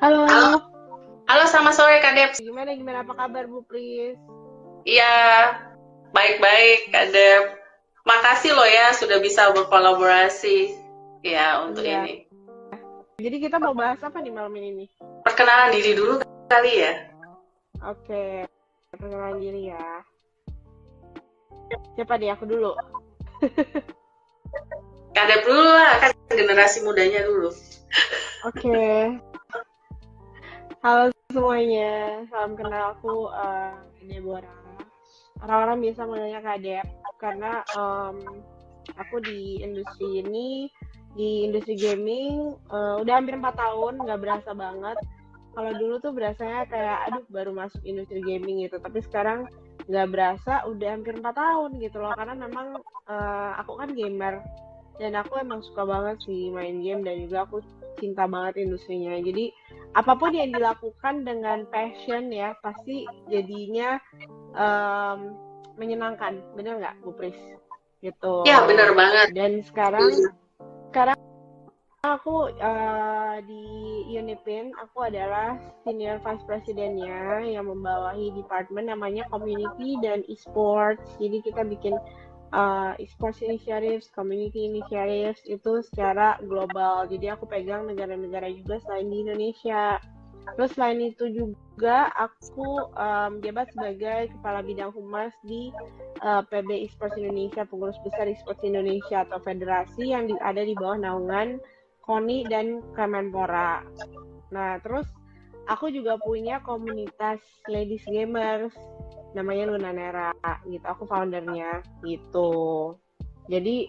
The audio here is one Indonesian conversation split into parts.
Halo, Halo, halo selamat sore Kak Dep. gimana gimana apa kabar Bu Pris? Iya, baik-baik Kak Dep. Makasih loh ya sudah bisa berkolaborasi ya untuk Iya, ini. jadi kita mau bahas apa nih malam ini nih? Perkenalan diri dulu kali ya. Oke, perkenalan diri ya. Siapa nih aku dulu? Kak Dep dulu lah, kan generasi mudanya dulu. Oke, halo semuanya, salam kenal aku Deborah. Orang-orang biasa manggilnya Kak Dep karena aku di industri ini, di industri gaming udah hampir 4 tahun, nggak berasa banget. Kalau dulu tuh berasanya kayak aduh baru masuk industri gaming gitu, tapi sekarang nggak berasa udah hampir 4 tahun gitu loh, karena memang aku kan gamer dan aku emang suka banget sih main game dan juga aku cinta banget industrinya. Jadi apapun yang dilakukan dengan passion ya pasti jadinya em, menyenangkan, bener nggak Bu Pris? Gitu. Ya benar banget. Dan sekarang aku di Unipin, aku adalah senior vice presidennya yang membawahi departemen namanya community dan esports. Jadi kita bikin esports initiatives, community initiatives itu secara global. Jadi aku pegang negara-negara juga selain di Indonesia. Terus selain itu juga aku jabat sebagai kepala bidang humas di PB Esports Indonesia, pengurus besar Esports Indonesia atau federasi yang ada di bawah naungan KONI dan Kemenpora. Nah, terus aku juga punya komunitas ladies gamers namanya Luna Nera gitu. Aku foundernya gitu. Jadi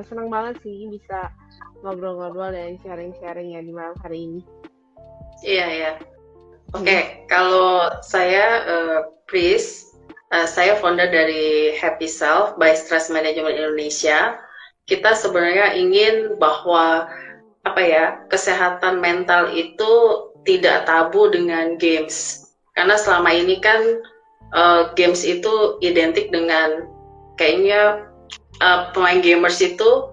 senang banget sih bisa ngobrol-ngobrol dan sharing-sharing ya di malam hari ini. Iya ya. Oke, kalau saya Pris, saya founder dari Happy Self by Stress Management Indonesia. Kita sebenarnya ingin bahwa apa ya, kesehatan mental itu tidak tabu dengan games. Karena selama ini kan games itu identik dengan kayaknya pemain gamers itu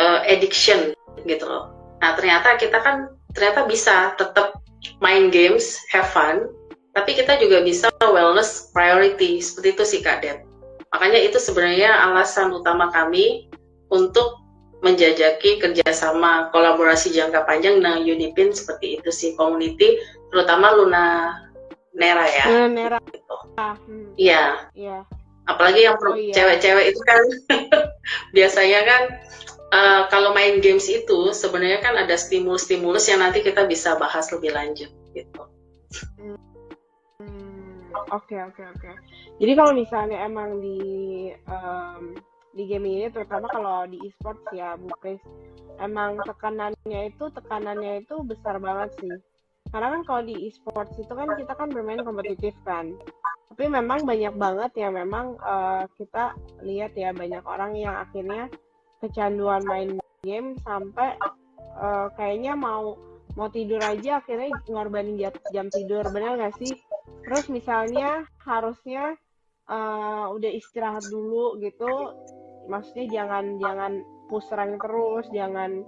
addiction gitu loh. Nah ternyata kita kan ternyata bisa tetap main games, have fun, tapi kita juga bisa wellness priority, seperti itu sih Kak Det. Makanya itu sebenarnya alasan utama kami untuk menjajaki kerjasama kolaborasi jangka panjang dengan Unipin seperti itu sih, community, terutama Luna Nera ya. Luna Nera. Gitu. Iya. Iya. Apalagi yang cewek-cewek itu kan biasanya kan kalau main games itu sebenarnya kan ada stimulus-stimulus yang nanti kita bisa bahas lebih lanjut gitu. Oke. Jadi kalau misalnya emang di game ini, terutama kalau di e-sports ya, Bu Kris, emang tekanannya itu besar banget sih. Karena kan kalau di e-sports itu kan kita kan bermain kompetitif kan. Tapi memang banyak banget yang memang kita lihat ya, banyak orang yang akhirnya kecanduan main game sampai kayaknya mau tidur aja akhirnya ngorbanin jam tidur, benar nggak sih? Terus misalnya harusnya udah istirahat dulu gitu, maksudnya jangan push rank terus, jangan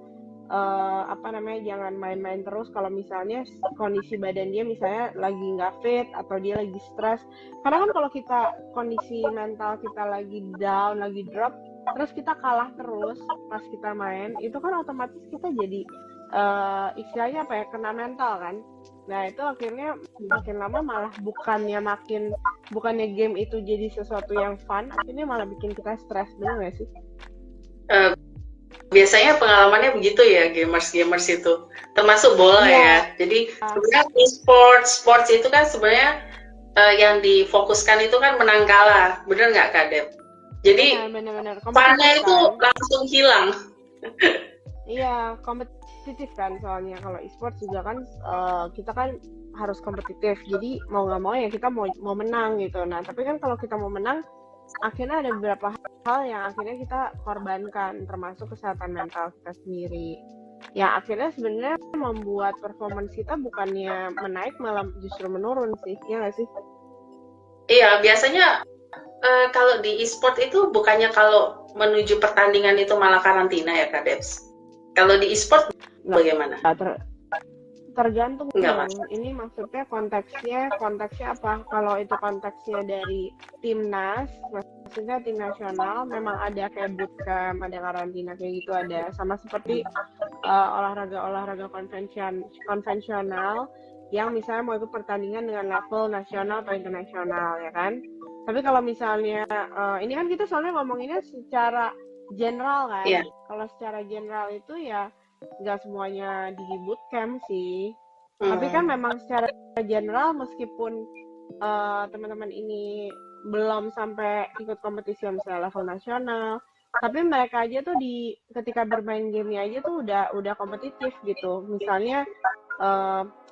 jangan main-main terus kalau misalnya kondisi badan dia misalnya lagi nggak fit atau dia lagi stres. Karena kan kalau kita kondisi mental kita lagi down, lagi drop, terus kita kalah terus pas kita main, itu kan otomatis kita jadi istilahnya apa ya, kena mental kan. Nah itu akhirnya makin lama malah bukannya game itu jadi sesuatu yang fun, akhirnya malah bikin kita stres, benar nggak sih? Biasanya pengalamannya begitu ya, gamers itu termasuk bola ya. Jadi sebenarnya sports itu kan sebenarnya yang difokuskan itu kan menang kalah, bener nggak Kak Dep? Jadi funnya itu langsung hilang. Iya, kompetitif kan soalnya. Kalau e-sports juga kan kita kan harus kompetitif. Jadi mau nggak mau ya kita mau menang gitu. Nah tapi kan kalau kita mau menang, akhirnya ada beberapa hal yang akhirnya kita korbankan, termasuk kesehatan mental kita sendiri. Yang akhirnya sebenarnya membuat performance kita bukannya menaik, malah justru menurun sih, ya nggak sih? Iya, biasanya kalau di e-sport itu bukannya kalau menuju pertandingan itu malah karantina ya Kak Debs? Kalau di e-sport bagaimana? Tergantung Enggak, dong. Mas. Ini maksudnya konteksnya apa? Kalau itu konteksnya dari timnas, maksudnya tim nasional, memang ada kayak bootcamp, ada karantina kayak gitu ada. Sama seperti olahraga konvensional yang misalnya mau ikut pertandingan dengan level nasional atau internasional, ya kan? Tapi kalau misalnya ini kan kita soalnya ngomonginnya secara general kan. Iya. Kalau secara general itu ya nggak semuanya di bootcamp sih. Tapi kan memang secara general meskipun teman-teman ini belum sampai ikut kompetisi misalnya level nasional, tapi mereka aja tuh ketika bermain gamenya aja tuh udah kompetitif gitu. Misalnya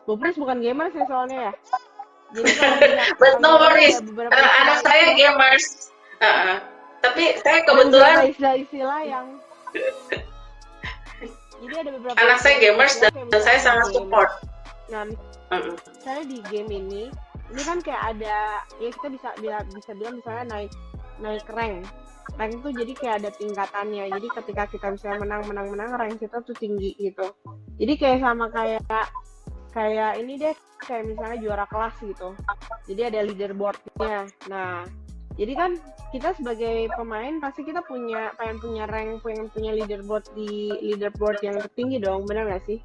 Bu Pris bukan gamer sih soalnya ya. Jadi But no worries, ada beberapa anak saya gamers. Tapi saya ada kebetulan beberapa istilah-istilah yang jadi ada beberapa anak saya gamers dan kayak saya misalnya sangat game. support. Nah, misalnya di game ini kan kayak ada ya kita bisa bilang misalnya naik rank. Rank tuh jadi kayak ada tingkatannya. Jadi ketika kita misalnya menang rank kita tuh tinggi gitu. Jadi kayak sama kayak ini deh, kayak misalnya juara kelas gitu. Jadi ada leaderboardnya. Nah, jadi kan kita sebagai pemain pasti kita pengen punya rank, pengen punya leaderboard yang tertinggi dong, benar nggak sih?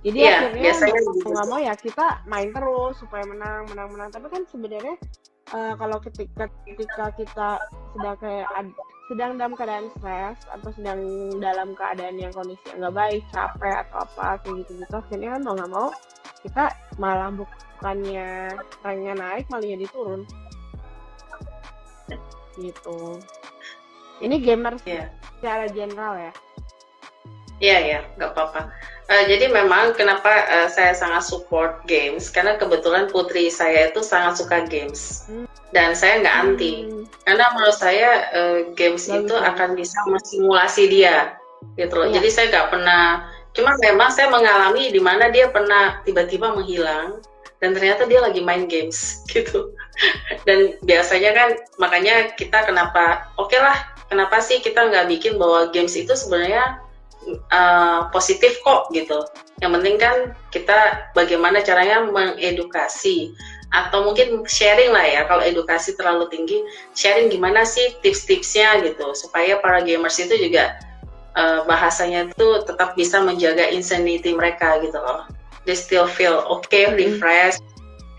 Jadi akhirnya nggak mau ya kita main terus supaya menang. Tapi kan sebenarnya kalau ketika kita sedang dalam keadaan stres atau sedang dalam keadaan yang kondisi nggak baik, capek atau apa kayak gitu, akhirnya kan mau nggak mau kita malah bukannya ranknya naik malah jadi turun gitu. Ini gamer secara general ya? Iya, nggak apa-apa. Jadi memang kenapa saya sangat support games, karena kebetulan putri saya itu sangat suka games. Dan saya nggak anti. Karena menurut saya games itu akan bisa mensimulasi dia. Gitu loh. Jadi saya nggak pernah, cuma memang saya mengalami di mana dia pernah tiba-tiba menghilang, dan ternyata dia lagi main games gitu. Dan biasanya kan makanya kita kenapa sih kita nggak bikin bahwa games itu sebenarnya positif kok gitu. Yang penting kan kita bagaimana caranya mengedukasi atau mungkin sharing lah ya. Kalau edukasi terlalu tinggi, sharing gimana sih tips-tipsnya gitu supaya para gamers itu juga bahasanya itu tetap bisa menjaga insanity mereka gitu loh. They still feel okay, refresh,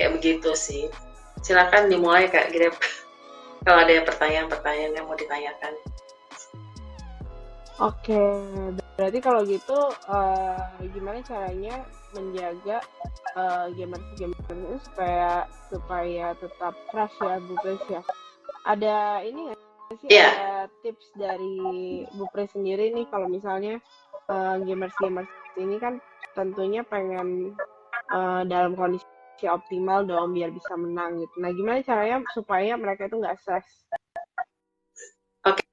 kayak begitu sih. Silakan dimulai Kak Grab kalau ada pertanyaan-pertanyaan yang mau ditanyakan. Oke, berarti kalau gitu gimana caranya menjaga gamers itu supaya tetap fresh ya Bu Pris ya? Ada ini nggak sih ada tips dari Bu Pris sendiri nih kalau misalnya gamers ini kan tentunya pengen dalam kondisi optimal dong biar bisa menang gitu. Nah, gimana caranya supaya mereka itu nggak stres? Oke.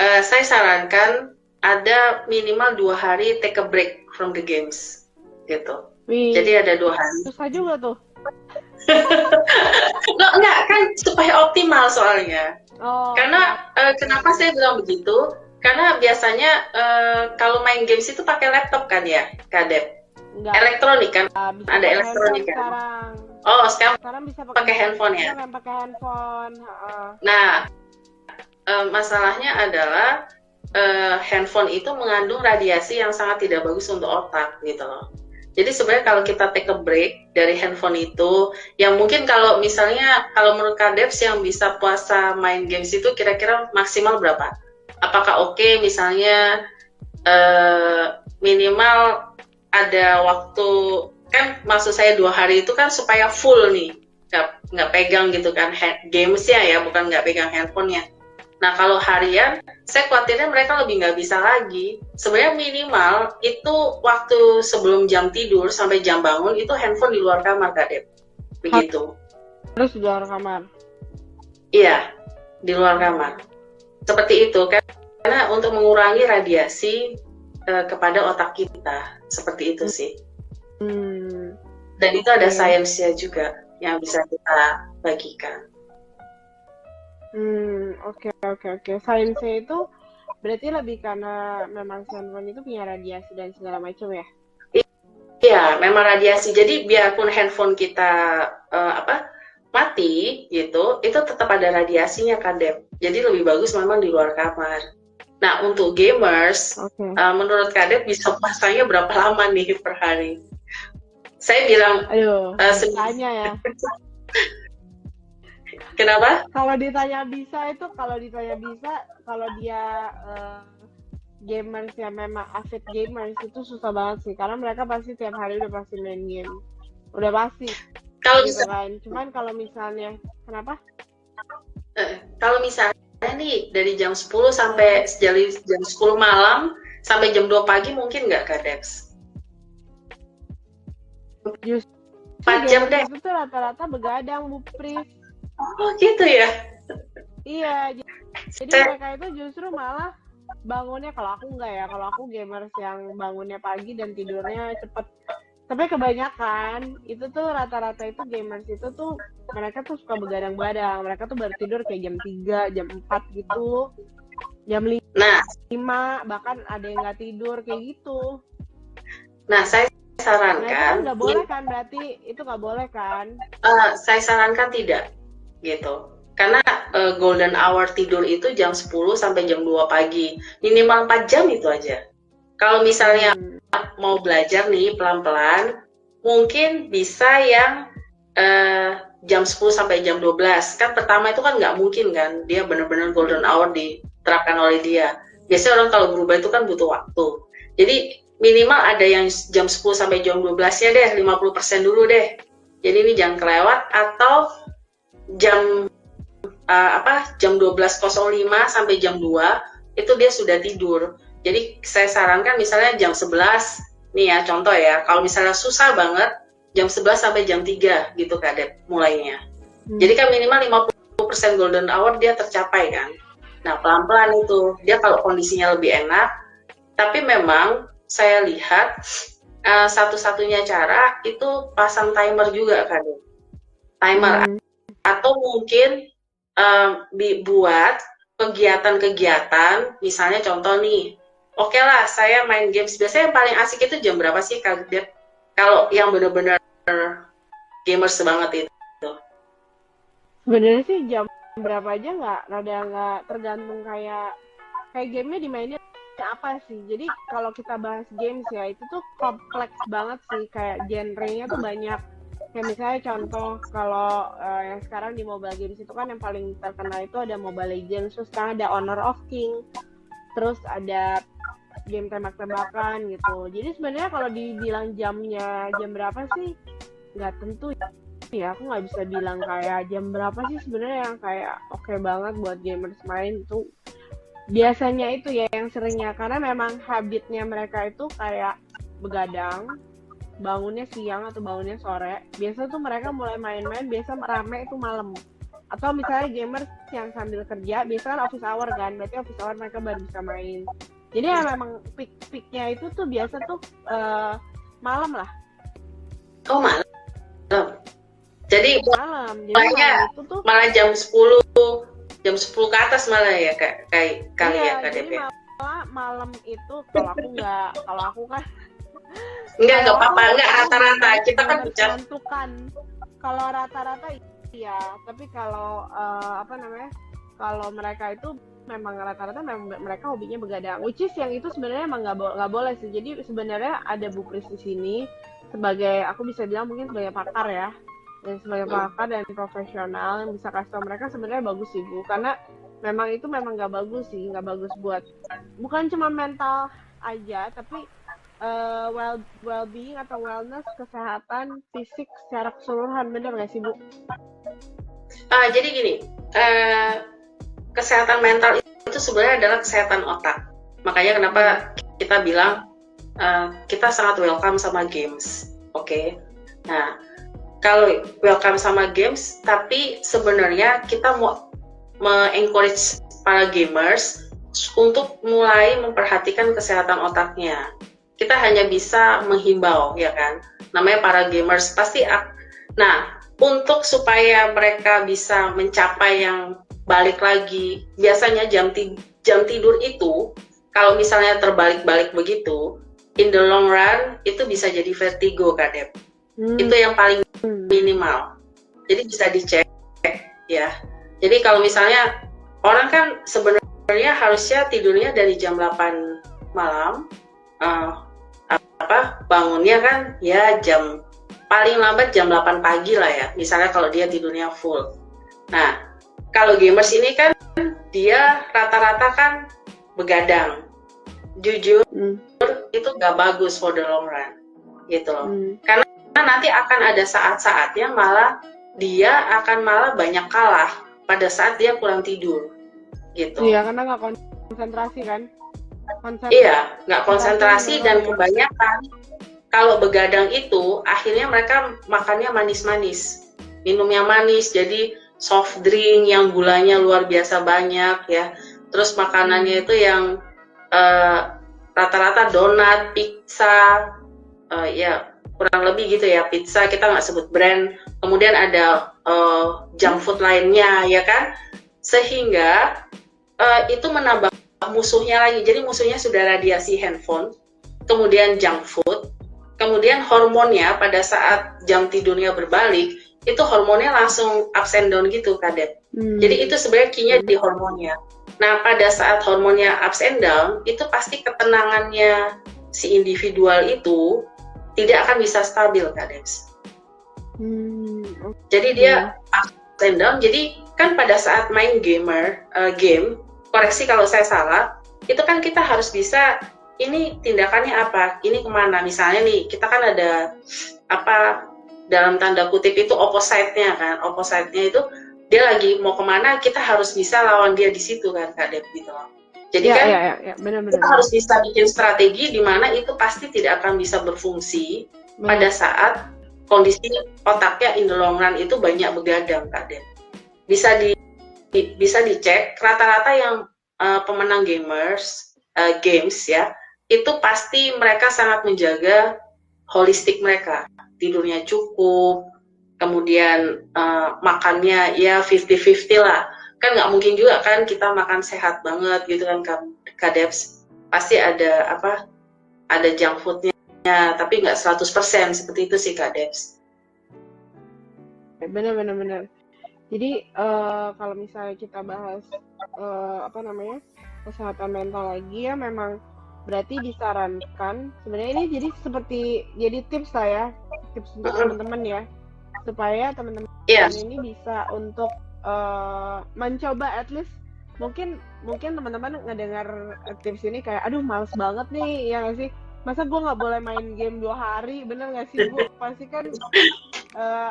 Saya sarankan ada minimal 2 hari take a break from the games gitu. Jadi ada 2 hari. Susah juga tuh. Enggak kan supaya optimal soalnya. Karena kenapa saya bilang begitu? Karena biasanya kalau main games itu pakai laptop kan ya, Kadep. Elektronik kan, ada elektronik kan. Sekarang bisa pakai handphone ya. Pakai handphone. Nah, masalahnya adalah handphone itu mengandung radiasi yang sangat tidak bagus untuk otak gitu loh. Jadi sebenarnya kalau kita take a break dari handphone itu, yang mungkin kalau menurut Kadeps yang bisa puasa main games itu kira-kira maksimal berapa? Apakah oke misalnya minimal ada waktu, kan maksud saya 2 hari itu kan supaya full nih, nggak pegang gitu kan gamesnya ya, bukan nggak pegang handphonenya. Nah kalau harian, saya khawatirnya mereka lebih nggak bisa lagi. Sebenarnya minimal itu waktu sebelum jam tidur sampai jam bangun itu handphone di luar kamar, Kak Dep. Begitu. Terus di luar kamar? Iya, di luar kamar. Seperti itu kan, karena untuk mengurangi radiasi kepada otak kita. Seperti itu sih. Dan itu ada sainsnya juga yang bisa kita bagikan. Oke. Sainsnya itu berarti lebih karena memang handphone itu punya radiasi dan segala macam ya? Ya, memang radiasi. Jadi biarpun handphone kita mati gitu, itu tetap ada radiasinya Kadep. Jadi lebih bagus memang di luar kamar. Nah, untuk gamers, menurut Kadep bisa puasanya berapa lama nih per hari? Saya bilang, aduh, tanya ya. Kenapa? Kalau ditanya bisa, kalau dia gamers yang memang avid gamers itu susah banget sih, karena mereka pasti tiap hari udah pasti main game, udah pasti. Kalau gitu kan. Cuman kalau misalnya, kenapa? Kalau misalnya nih dari jam 10 sampai jam 10 malam sampai jam 2 pagi mungkin nggak Kak Dex? Justru 4 jam deh. Itu tuh rata-rata begadang, Bu Pris. Oh gitu ya? Iya, jadi mereka itu justru malah bangunnya, kalau aku enggak ya, kalau aku gamers yang bangunnya pagi dan tidurnya cepet. Tapi kebanyakan itu tuh rata-rata itu gamers itu tuh mereka tuh suka begadang-begadang. Mereka tuh baru tidur kayak jam 3, jam 4 gitu. Jam 5, bahkan ada yang nggak tidur kayak gitu. Nah, saya sarankan. Nah, nggak boleh kan, berarti itu nggak boleh kan? Saya sarankan tidak, gitu. Karena golden hour tidur itu jam 10 sampai jam 2 pagi. Minimal 4 jam itu aja. Kalau misalnya mau belajar nih pelan-pelan, mungkin bisa yang jam 10 sampai jam 12. Kan pertama itu kan nggak mungkin kan, dia benar-benar golden hour diterapkan oleh dia. Biasanya orang kalau berubah itu kan butuh waktu. Jadi minimal ada yang jam 10 sampai jam 12-nya deh, 50% dulu deh. Jadi ini jangan kelewat, atau jam jam 12.05 sampai jam 2 itu dia sudah tidur. Jadi saya sarankan misalnya jam 11 nih ya, contoh ya, kalau misalnya susah banget jam 11 sampai jam 3 gitu Kak Dep mulainya. Jadi kan minimal 50% golden hour dia tercapai kan. Nah, pelan-pelan itu dia kalau kondisinya lebih enak. Tapi memang saya lihat satu-satunya cara itu pasang timer juga Kak Dep. Timer atau mungkin dibuat kegiatan-kegiatan, misalnya contoh nih, oke lah saya main games, biasanya yang paling asik itu jam berapa sih Kak Dep? Kalau yang benar-benar gamers banget itu? Sebenarnya sih jam berapa aja nggak tergantung kayak gamenya dimainnya apa sih. Jadi kalau kita bahas games ya, itu tuh kompleks banget sih, kayak genre-nya tuh banyak. Kayak misalnya contoh kalau yang sekarang di Mobile Games itu kan yang paling terkenal itu ada Mobile Legends, terus sekarang ada Honor of King, terus ada game tembak-tembakan gitu. Jadi sebenarnya kalau dibilang jamnya jam berapa sih nggak tentu ya. Aku nggak bisa bilang kayak jam berapa sih sebenarnya yang kayak oke banget buat gamers main itu. Biasanya itu ya yang seringnya, karena memang habitnya mereka itu kayak begadang, bangunnya siang atau bangunnya sore. Biasa tuh mereka mulai main-main, biasa rame itu malam. Atau misalnya gamers yang sambil kerja, biasa kan office hour kan, berarti office hour mereka baru bisa main. Jadi ya memang peak-peaknya itu tuh biasa tuh malam lah. Oh malam. Jadi malam. Jadi itu tuh malah jam 10 ke atas malah ya kayak kali ya Kak Dep. Jadi malam itu kalau aku kan Enggak apa-apa, enggak rata-rata. Kita kan bicara kalau rata-rata iya, tapi kalau kalau mereka itu memang rata-rata mereka hobinya begadang. Which is yang itu sebenarnya emang nggak boleh sih. Jadi sebenarnya ada Bu Pris di sini sebagai, aku bisa bilang mungkin sebagai pakar ya. Dan sebagai pakar dan profesional yang bisa kasih tau mereka sebenarnya bagus sih Bu, karena memang itu memang nggak bagus sih, nggak bagus buat bukan cuma mental aja, tapi well-being atau wellness, kesehatan fisik secara keseluruhan. Bener nggak sih Bu? Jadi gini, kesehatan mental itu sebenarnya adalah kesehatan otak. Makanya kenapa kita bilang kita sangat welcome sama games, oke? Nah, kalau welcome sama games, tapi sebenarnya kita mau encourage para gamers untuk mulai memperhatikan kesehatan otaknya. Kita hanya bisa menghimbau, ya kan? Namanya para gamers pasti. Nah, untuk supaya mereka bisa mencapai yang balik lagi, biasanya jam tidur itu, kalau misalnya terbalik-balik begitu, in the long run itu bisa jadi vertigo, Kak Dep. Itu yang paling minimal. Jadi bisa dicek ya. Jadi kalau misalnya orang kan sebenarnya harusnya tidurnya dari jam 8 malam, bangunnya kan ya paling lambat jam 8 pagi lah ya. Misalnya kalau dia tidurnya full. Nah, kalau gamers ini kan dia rata-rata kan begadang. Jujur itu nggak bagus for the long run gitu loh. Karena nanti akan ada saat-saatnya malah dia akan banyak kalah pada saat dia kurang tidur gitu. Iya, karena nggak konsentrasi kan. Iya, nggak konsentrasi dan kebanyakan kalau begadang itu akhirnya mereka makannya manis-manis, minumnya manis, jadi soft drink yang gulanya luar biasa banyak ya. Terus makanannya itu yang rata-rata donat, pizza, ya kurang lebih gitu ya, pizza kita nggak sebut brand. Kemudian ada junk food lainnya ya kan, sehingga itu menambah musuhnya lagi. Jadi musuhnya sudah radiasi handphone, kemudian junk food, kemudian hormonnya pada saat jam tidurnya berbalik, itu hormonnya langsung ups and down gitu, Kak Dep. Jadi itu sebenarnya key-nya di hormonnya. Nah, pada saat hormonnya ups and down, itu pasti ketenangannya si individual itu tidak akan bisa stabil, Kak Dep. Jadi dia ups and down, jadi kan pada saat main game, koreksi kalau saya salah, itu kan kita harus bisa ini tindakannya apa, ini kemana, misalnya nih kita kan ada dalam tanda kutip itu opposite-nya kan, opposite-nya itu dia lagi mau kemana, kita harus bisa lawan dia di situ kan, Kak Dep gitu loh. Jadi benar-benar kita harus bisa bikin strategi di mana itu pasti tidak akan bisa berfungsi pada saat kondisi otaknya in the long run itu banyak begadang, Kak Dep. Bisa dicek rata-rata yang pemenang games ya, itu pasti mereka sangat menjaga holistik mereka, tidurnya cukup, kemudian makannya ya 50-50 lah. Kan nggak mungkin juga kan kita makan sehat banget gitu kan, Kak Debs. Pasti ada junk foodnya, tapi nggak 100% seperti itu sih, Kak Debs. Benar. Jadi kalau misalnya kita bahas kesehatan mental lagi ya, memang berarti disarankan sebenarnya ini jadi tips lah ya, tips untuk teman-teman ya, supaya teman-teman ini bisa untuk mencoba, at least mungkin teman-teman ngedengar tips ini kayak aduh males banget nih ya nggak sih, masa gue nggak boleh main game 2 hari, bener nggak sih Bu? Pasti kan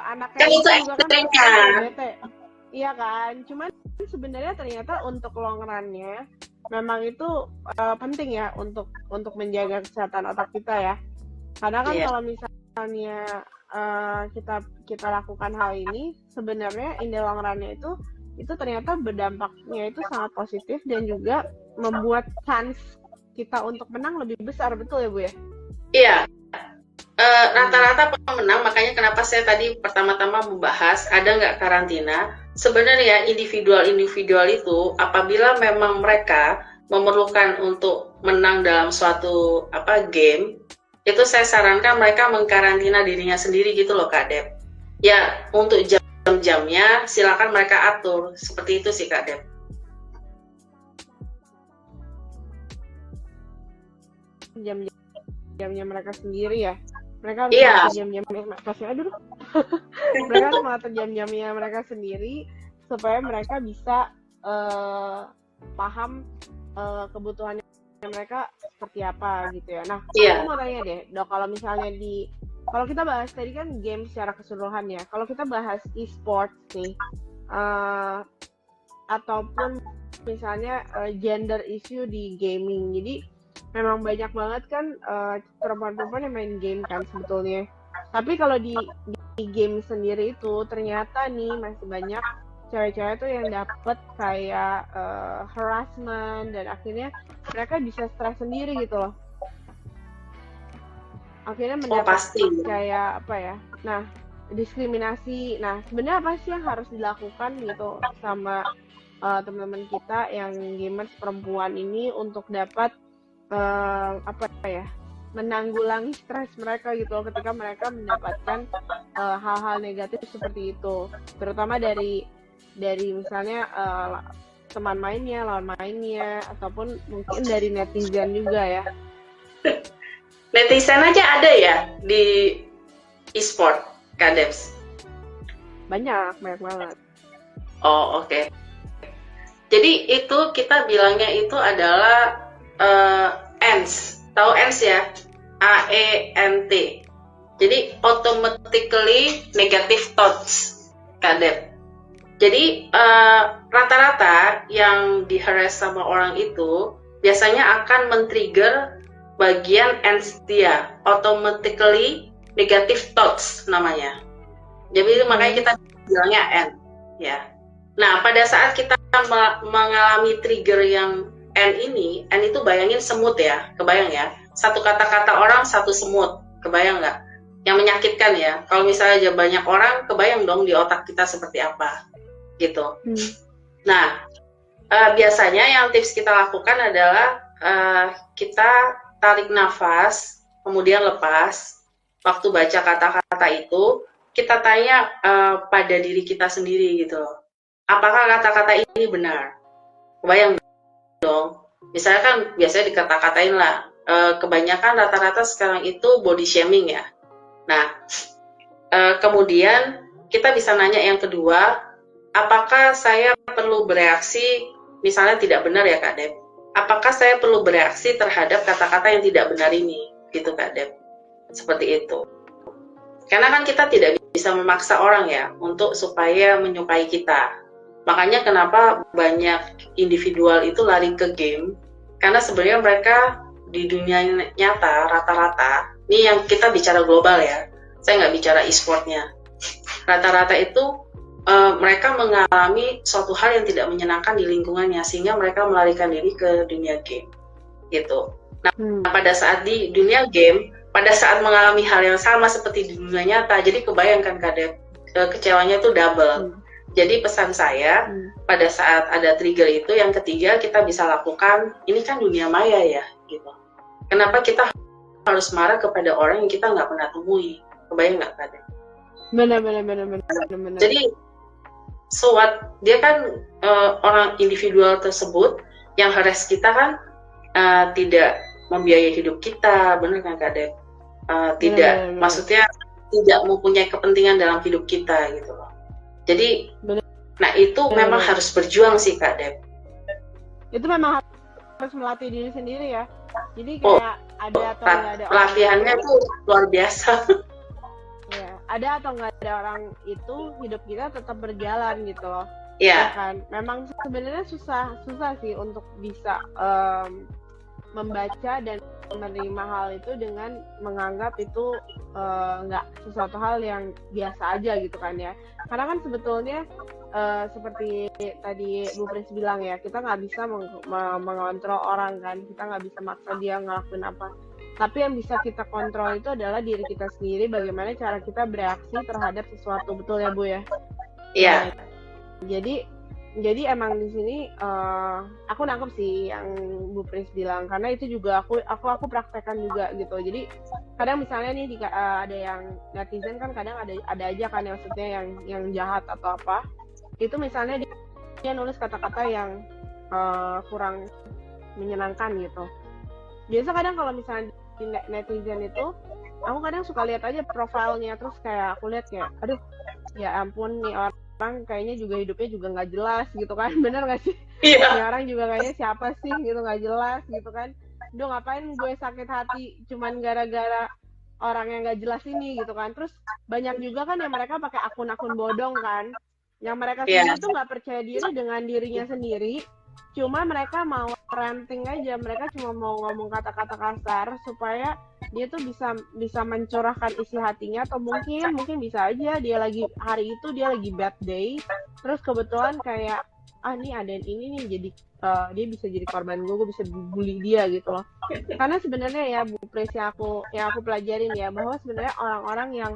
anaknya kan itu juga kan bete, iya kan? Cuman sebenarnya ternyata untuk long run-nya memang itu penting ya untuk menjaga kesehatan otak kita ya. Karena kan kalau misalnya kita lakukan hal ini, sebenarnya in the long run-nya itu ternyata berdampaknya itu sangat positif dan juga membuat chance kita untuk menang lebih besar, betul ya Bu ya? Iya. Rata-rata pemenang, makanya kenapa saya tadi pertama-tama membahas ada nggak karantina. Sebenarnya individual itu apabila memang mereka memerlukan untuk menang dalam suatu game, itu saya sarankan mereka mengkarantina dirinya sendiri gitu loh, Kak Dep. Ya, untuk jam-jamnya silakan mereka atur, seperti itu sih, Kak Dep. Jam-jamnya mereka sendiri ya. Mereka harus mengatur jam-jamnya mereka harus mengatur jam-jamnya mereka sendiri supaya mereka bisa paham kebutuhannya mereka seperti apa gitu ya. Nah, aku mau tanya deh, Dok, kalau misalnya kalau kita bahas tadi kan game secara keseluruhan ya, kalau kita bahas e-sports nih, ataupun misalnya gender issue di gaming, jadi memang banyak banget kan perempuan-perempuan yang main game kan sebetulnya. Tapi kalau di game sendiri itu ternyata nih masih banyak cewek-cewek tuh yang dapet kayak harassment dan akhirnya mereka bisa stres sendiri gitu loh. Akhirnya mendapat kayak apa ya? Nah, diskriminasi. Nah, sebenarnya apa sih yang harus dilakukan gitu sama teman-teman kita yang gamers perempuan ini untuk dapat menanggulangi stres mereka gitu loh, ketika mereka mendapatkan hal-hal negatif seperti itu, terutama dari misalnya teman mainnya, lawan mainnya, ataupun mungkin dari netizen juga ya. Netizen aja ada ya di e-sport, Kak Debs? Banyak banget. Oh, oke. Jadi itu kita bilangnya itu adalah ANT. Tahu ANT ya? AENT. Jadi automatically negative thoughts, Kak Deb. Jadi rata-rata yang di-harass sama orang itu biasanya akan men-trigger bagian ANT dia, automatically negative thoughts namanya. Jadi makanya kita bilangnya ANT ya. Nah, pada saat kita mengalami trigger yang N ini, N itu bayangin semut ya, kebayang ya? Satu kata-kata orang, satu semut, kebayang nggak? Yang menyakitkan ya. Kalau misalnya aja banyak orang, kebayang dong di otak kita seperti apa, gitu. Nah, biasanya yang tips kita lakukan adalah kita tarik nafas, kemudian lepas. Waktu baca kata-kata itu, kita tanya pada diri kita sendiri gitu loh. Apakah kata-kata ini benar? Kebayang dong. Misalnya kan biasanya dikata-katain lah. Kebanyakan rata-rata sekarang itu body shaming ya. Nah, kemudian kita bisa nanya yang kedua, apakah saya perlu bereaksi, misalnya tidak benar ya Kak Deb? Apakah saya perlu bereaksi terhadap kata-kata yang tidak benar ini? Gitu Kak Deb. Seperti itu. Karena kan kita tidak bisa memaksa orang ya untuk supaya menyukai kita. Makanya kenapa banyak individual itu lari ke game, karena sebenarnya mereka di dunia nyata rata-rata, ini yang kita bicara global ya, saya nggak bicara e-sportnya, rata-rata itu mereka mengalami suatu hal yang tidak menyenangkan di lingkungannya, sehingga mereka melarikan diri ke dunia game gitu. Nah, pada saat di dunia game, pada saat mengalami hal yang sama seperti di dunia nyata, jadi kebayangkan Kak Deb, kecewanya itu double. Jadi pesan saya, pada saat ada trigger itu, yang ketiga kita bisa lakukan, ini kan dunia maya ya, gitu. Kenapa kita harus marah kepada orang yang kita nggak pernah temui? Kebayang nggak, Kak? Benar. Jadi, so what? Dia kan orang individual tersebut yang harass kita kan tidak membiayai hidup kita, benar kan, Kak Deb? Tidak, maksudnya tidak mempunyai kepentingan dalam hidup kita, gitu loh. Jadi, nah itu memang harus berjuang sih Kak Deb. Itu memang harus melatih diri sendiri ya. Jadi kayak ada atau nggak ada pelatihannya tuh luar biasa. Ya, ada atau nggak ada orang itu, hidup kita tetap berjalan gitu loh. Iya. Kan, memang sebenarnya susah sih untuk bisa membaca dan menerima hal itu dengan menganggap itu nggak sesuatu hal yang biasa aja gitu kan ya. Karena kan sebetulnya seperti tadi Bu Pris bilang ya, kita nggak bisa mengontrol orang kan, kita nggak bisa maksa dia ngelakuin apa. Tapi yang bisa kita kontrol itu adalah diri kita sendiri, bagaimana cara kita bereaksi terhadap sesuatu, betul ya Bu ya? Iya. Nah, jadi emang di sini aku nangkep sih yang Bu Pris bilang, karena itu juga aku praktekkan juga gitu. Jadi kadang misalnya nih ada yang netizen kan, kadang ada aja kan yang maksudnya yang jahat atau apa. Itu misalnya dia nulis kata-kata yang kurang menyenangkan gitu. Biasa kadang kalau misalnya di netizen itu, aku kadang suka lihat aja profilnya, terus kayak aku lihat kayak, aduh ya ampun nih orang kayaknya juga hidupnya juga nggak jelas gitu kan. Bener nggak sih? Iya. Ini orang juga kayaknya siapa sih gitu, nggak jelas gitu kan. Duh, ngapain gue sakit hati cuman gara-gara orang yang nggak jelas ini gitu kan. Terus banyak juga kan yang mereka pakai akun-akun bodong kan, yang mereka sendiri tuh nggak percaya diri dengan dirinya sendiri, cuma mereka mau ranting aja, mereka cuma mau ngomong kata-kata kasar supaya dia tuh bisa mencurahkan isi hatinya, atau mungkin bisa aja dia lagi hari itu dia lagi bad day, terus kebetulan kayak nih ada ini nih, jadi dia bisa jadi korban gue bisa bully dia gitu loh. Karena sebenarnya ya Bu Pres, yang aku pelajarin ya, bahwa sebenarnya orang-orang yang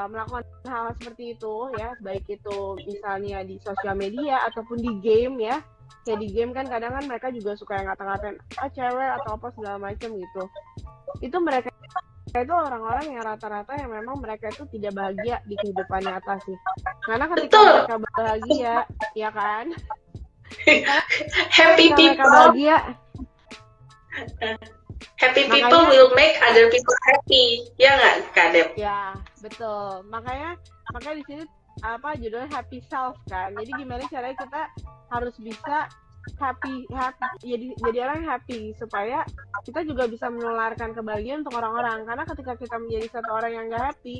melakukan hal seperti itu ya, baik itu misalnya di sosial media ataupun di game ya, kayak di game kan kadang kan mereka juga suka yang ngata-ngatain cewek atau apa segala macam gitu. Itu mereka itu orang-orang yang rata-rata yang memang mereka itu tidak bahagia di kehidupan nyata sih. Karena ketika Betul. mereka bahagia, ya kan? Happy Ketika mereka people, bahagia, happy people makanya will make other people happy. Ya nggak, Kak Dep? ya betul. Makanya di sini apa judulnya happy self kan. Jadi gimana caranya kita harus bisa happy jadi orang yang happy supaya kita juga bisa menularkan kebahagiaan untuk orang-orang. Karena ketika kita menjadi satu orang yang gak happy,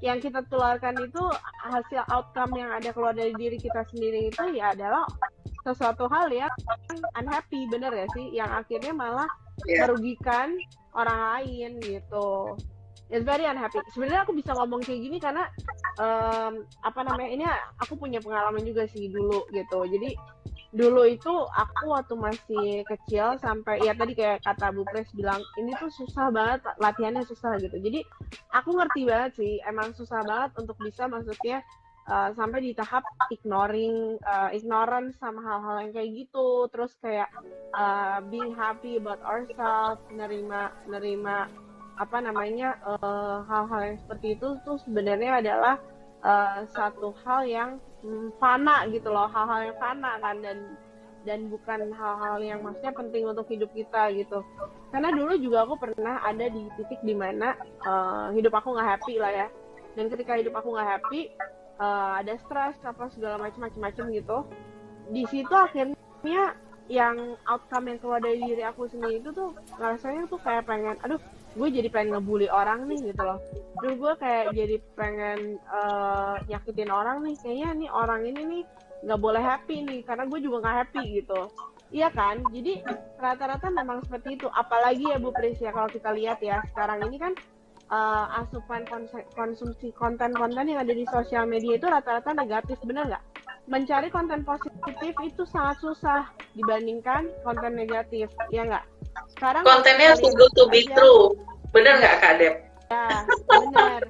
yang kita tularkan itu hasil outcome yang ada keluar dari diri kita sendiri itu ya adalah sesuatu hal yang unhappy, bener ya sih, yang akhirnya malah merugikan orang lain gitu. It's very unhappy. Sebenarnya aku bisa ngomong kayak gini karena apa namanya, ini aku punya pengalaman juga sih dulu gitu. Jadi dulu itu aku waktu masih kecil sampai ya tadi kayak kata Bu Pres bilang ini tuh susah banget, latihannya susah gitu. Jadi aku ngerti banget sih, emang susah banget untuk bisa maksudnya sampai di tahap ignorance sama hal-hal yang kayak gitu. Terus kayak being happy about ourselves, nerima apa namanya hal-hal yang seperti itu tuh sebenarnya adalah satu hal yang fana gitu loh, hal-hal yang fana kan, dan bukan hal-hal yang maksudnya penting untuk hidup kita gitu. Karena dulu juga aku pernah ada di titik dimana hidup aku nggak happy lah ya, dan ketika hidup aku nggak happy ada stres apa segala macam gitu. Di situ akhirnya yang outcome yang keluar dari diri aku sendiri itu tuh rasanya tuh kayak pengen, aduh gue jadi pengen ngebully orang nih gitu loh. Terus gue kayak jadi pengen nyakitin orang nih, kayaknya nih orang ini nih nggak boleh happy nih karena gue juga nggak happy gitu. Iya kan, jadi rata-rata memang seperti itu. Apalagi ya Bu Pris ya, kalau kita lihat ya sekarang ini kan asupan konsumsi konten-konten yang ada di sosial media itu rata-rata negatif, bener nggak? Mencari konten positif itu sangat susah dibandingkan konten negatif, ya nggak? Sekarang Kontennya too good to be true. Bener nggak, Kak Dep? Ya, bener.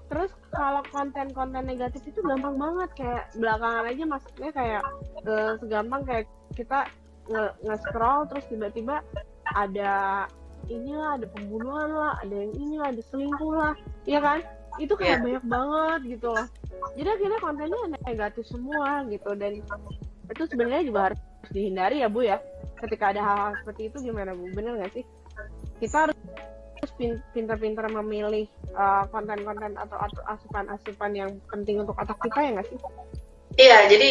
Terus kalau konten-konten negatif itu gampang banget, kayak belakangan aja maksudnya kayak segampang kayak kita nge-scroll terus tiba-tiba ada inilah, ada pembunuhan lah, ada yang inilah, ada selingkuh lah, iya kan? Itu kayak banyak banget gitu loh. Jadi akhirnya kontennya negatif semua gitu, dan itu sebenarnya juga harus dihindari ya Bu ya. Ketika ada hal-hal seperti itu gimana Bu? Bener nggak sih? Kita harus pintar-pintar memilih konten-konten atau asupan-asupan yang penting untuk otak kita, ya nggak sih? Iya, jadi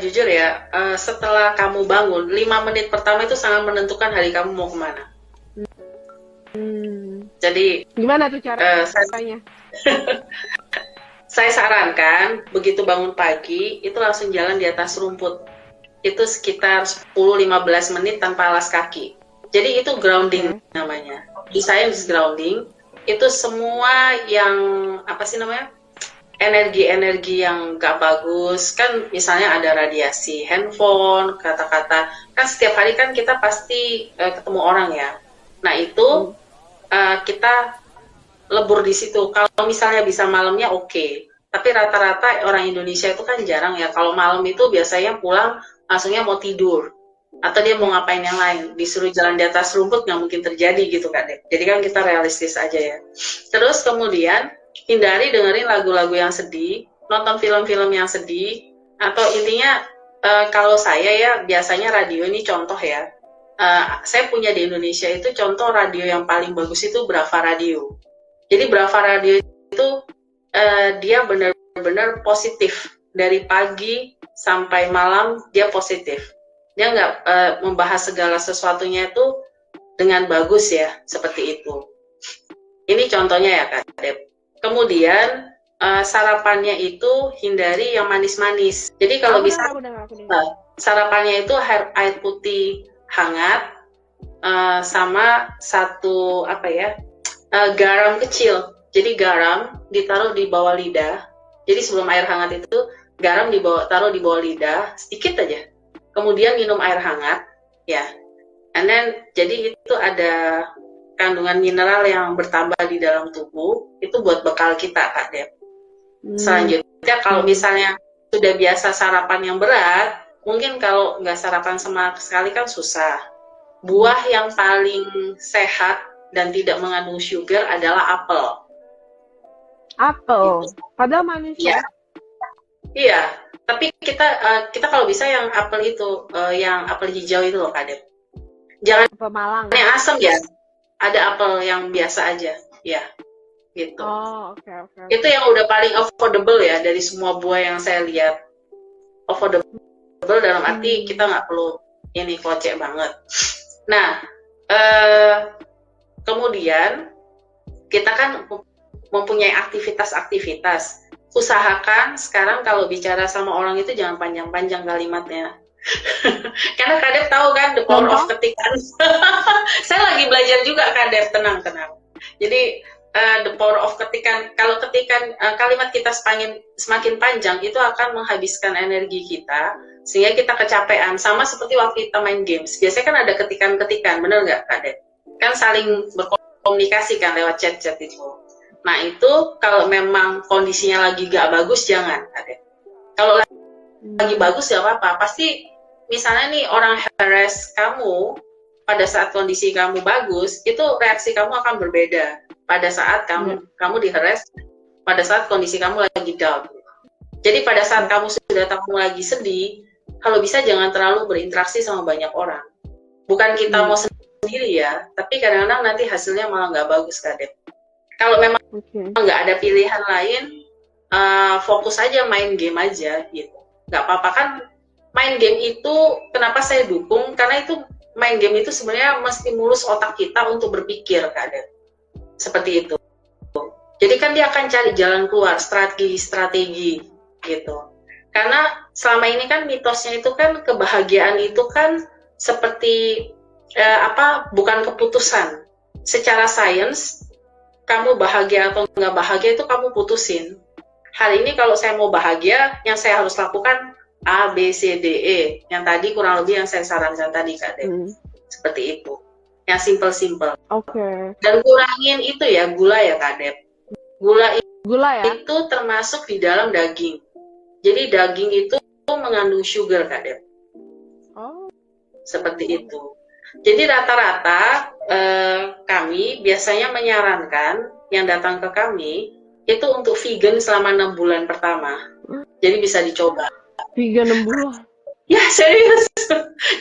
jujur ya, setelah kamu bangun, 5 menit pertama itu sangat menentukan hari kamu mau kemana. Jadi gimana tuh caranya? Saya sarankan begitu bangun pagi itu langsung jalan di atas rumput. Itu sekitar 10-15 menit tanpa alas kaki. Jadi itu grounding namanya. Di science grounding itu semua yang apa sih namanya? Energi-energi yang gak bagus kan, misalnya ada radiasi handphone, kata-kata kan setiap hari kan kita pasti ketemu orang ya. Nah itu kita lebur di situ. Kalau misalnya bisa malamnya oke. Tapi rata-rata orang Indonesia itu kan jarang ya. Kalau malam itu biasanya pulang langsungnya mau tidur. Atau dia mau ngapain yang lain. Disuruh jalan di atas rumput nggak mungkin terjadi gitu kan. Jadi kan kita realistis aja ya. Terus kemudian hindari dengerin lagu-lagu yang sedih. Nonton film-film yang sedih. Atau intinya kalau saya ya biasanya radio ini contoh ya. Saya punya di Indonesia itu contoh radio yang paling bagus itu Brava Radio. Jadi Brava Radio itu dia benar-benar positif dari pagi sampai malam dia positif. Dia nggak membahas segala sesuatunya itu dengan bagus ya seperti itu. Ini contohnya ya Kak Dep. Kemudian sarapannya itu hindari yang manis-manis. Jadi kalau bisa sarapannya itu air putih hangat sama satu garam kecil. Jadi garam ditaruh di bawah lidah. Jadi sebelum air hangat itu garam taruh di bawah lidah sedikit aja. Kemudian minum air hangat ya. And then jadi itu ada kandungan mineral yang bertambah di dalam tubuh. Itu buat bekal kita Kak Dep. Selanjutnya kalau misalnya sudah biasa sarapan yang berat, mungkin kalau nggak sarapan sama sekali kan susah. Buah yang paling sehat dan tidak mengandung sugar adalah apel. Apel. Gitu. Padahal manis ya. Iya. Tapi kita kalau bisa yang apel itu, yang apel hijau itu loh, Kak Dep. Jangan Apel Malang. yang asam ya. Ada apel yang biasa aja. Ya, gitu. Oh, oke. Itu yang udah paling affordable ya dari semua buah yang saya lihat. Affordable dalam arti kita nggak perlu ini kocek banget. Nah, kemudian kita kan mempunyai aktivitas-aktivitas. Usahakan sekarang kalau bicara sama orang itu jangan panjang-panjang kalimatnya. Karena Kadep tahu kan the power of ketikan. Saya lagi belajar juga, Kadep, tenang. Jadi the power of ketikan. Kalau ketikan kalimat kita semakin panjang itu akan menghabiskan energi kita sehingga kita kecapean. Sama seperti waktu kita main games. Biasanya kan ada ketikan-ketikan, bener nggak, Kadep? Kan saling berkomunikasi kan lewat chat-chat itu. Nah itu kalau memang kondisinya lagi gak bagus jangan, Kadep. Kalau lagi bagus ya apa-apa. Pasti misalnya nih orang harass kamu pada saat kondisi kamu bagus, itu reaksi kamu akan berbeda pada saat kamu di-harass pada saat kondisi kamu lagi down. Jadi pada saat kamu lagi sedih, kalau bisa jangan terlalu berinteraksi sama banyak orang. Bukan kita mau sendiri ya, tapi kadang-kadang nanti hasilnya malah nggak bagus, Kadep. Kalau memang nggak ada pilihan lain, fokus aja main game aja gitu. Nggak apa-apa kan, main game itu kenapa saya dukung, karena itu main game itu sebenarnya menstimulus otak kita untuk berpikir, Kadep. Seperti itu. Jadi kan dia akan cari jalan keluar, strategi gitu. Karena selama ini kan mitosnya itu kan kebahagiaan itu kan seperti bukan keputusan. Secara sains kamu bahagia atau nggak bahagia itu kamu putusin. Hari ini kalau saya mau bahagia, yang saya harus lakukan A, B, C, D, E. Yang tadi kurang lebih yang saya sarankan tadi, Kak Dep. Seperti itu. Yang simple-simple. Oke. Dan kurangin itu ya, gula ya, Kak Dep. Gula ya? Itu termasuk di dalam daging. Jadi daging itu mengandung sugar, Kak Dep. Oh. Seperti itu. Jadi rata-rata kami biasanya menyarankan yang datang ke kami itu untuk vegan selama 6 bulan pertama. Jadi bisa dicoba. Vegan 6 bulan? Ya, serius.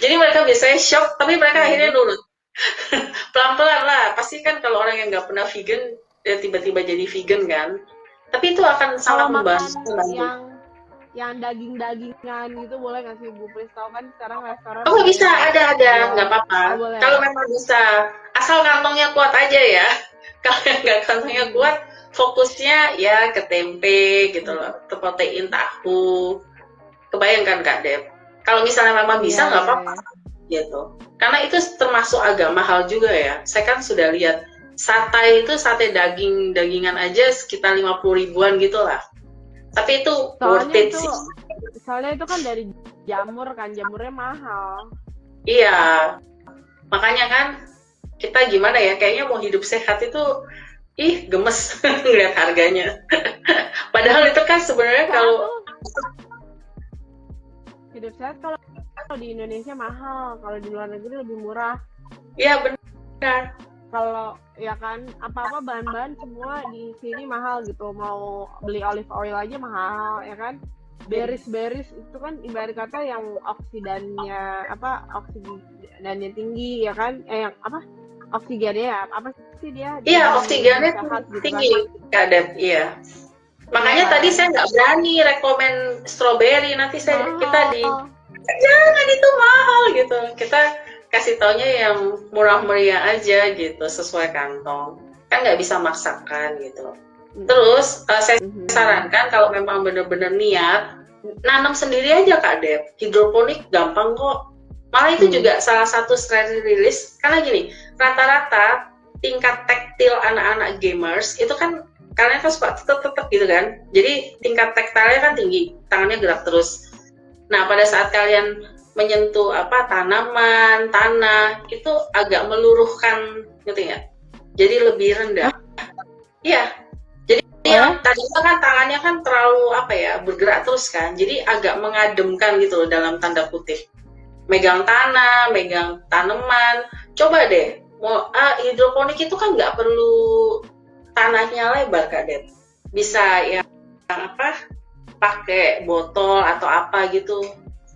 Jadi mereka biasanya shock, tapi mereka akhirnya nurut. Pelan-pelan lah. Pasti kan kalau orang yang nggak pernah vegan, tiba-tiba jadi vegan kan. Tapi itu akan sangat membantu. Yang daging-dagingan gitu boleh nggak sih, Bu Pris? Tahu kan sekarang restoran. Oh bisa, ada, nggak apa-apa. Kalau memang bisa, asal kantongnya kuat aja ya. Kalau yang nggak kantongnya kuat, fokusnya ya ke tempe gitu loh, ke protein tahu. Kebayangkan, Kak Dep. Kalau misalnya memang bisa nggak apa-apa gitu. Karena itu termasuk agak mahal juga ya. Saya kan sudah lihat sate dagingan aja sekitar 50 ribuan gitu lah. Tapi itu worth it sih. Soalnya itu kan dari jamurnya mahal. Iya, makanya kan kita gimana ya, kayaknya mau hidup sehat itu, gemes ngeliat harganya. Padahal itu kan sebenarnya kalau hidup sehat kalau di Indonesia mahal, kalau di luar negeri lebih murah. Iya benar. Kalau ya kan apa-apa bahan-bahan semua di sini mahal gitu. Mau beli olive oil aja mahal ya kan. Berries itu kan ibarat kata yang oksidannya tinggi ya kan. Oksigennya ya apa sih dia? Iya, oksigennya tinggi, Kak Dep. Iya. Makanya tadi saya nggak berani rekomen strawberry, nanti kita jangan itu mahal gitu. Kita kasih taunya yang murah meriah aja gitu, sesuai kantong. Kan nggak bisa maksakan gitu. Terus saya sarankan kalau memang benar-benar niat, nanam sendiri aja, Kak Dep. Hidroponik gampang kok. Malah itu juga salah satu strategi rilis. Karena gini, rata-rata tingkat taktil anak-anak gamers itu kan kalian kan suka tetep gitu kan. Jadi tingkat taktilnya kan tinggi, tangannya gerak terus. Nah, pada saat kalian menyentuh tanaman, tanah, itu agak meluruhkan gitu ya. Jadi lebih rendah. Iya. Jadi yang tadi itu kan tangannya kan terlalu apa ya, bergerak terus kan, jadi agak mengademkan gitu loh dalam tanda kutip. Megang tanah, megang tanaman. Coba deh, hidroponik itu kan nggak perlu tanahnya lebar Kak Dep. Bisa yang apa, pakai botol atau apa gitu.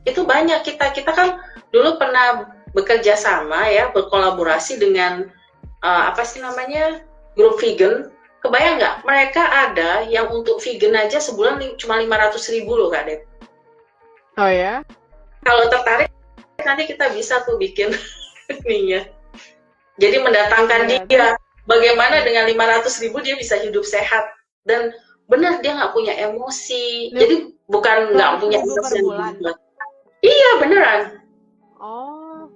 Itu banyak kita kan dulu pernah bekerja sama ya, berkolaborasi dengan apa sih namanya, grup vegan. Kebayang nggak, mereka ada yang untuk vegan aja sebulan cuma 500.000 loh Kak Dep. Oh ya? Kalau tertarik nanti kita bisa tuh bikin ininya. Jadi mendatangkan dia, bagaimana dengan 500.000 dia bisa hidup sehat dan benar dia nggak punya emosi. Jadi bukan nggak punya emosi yang dibuat. Iya beneran. Oh,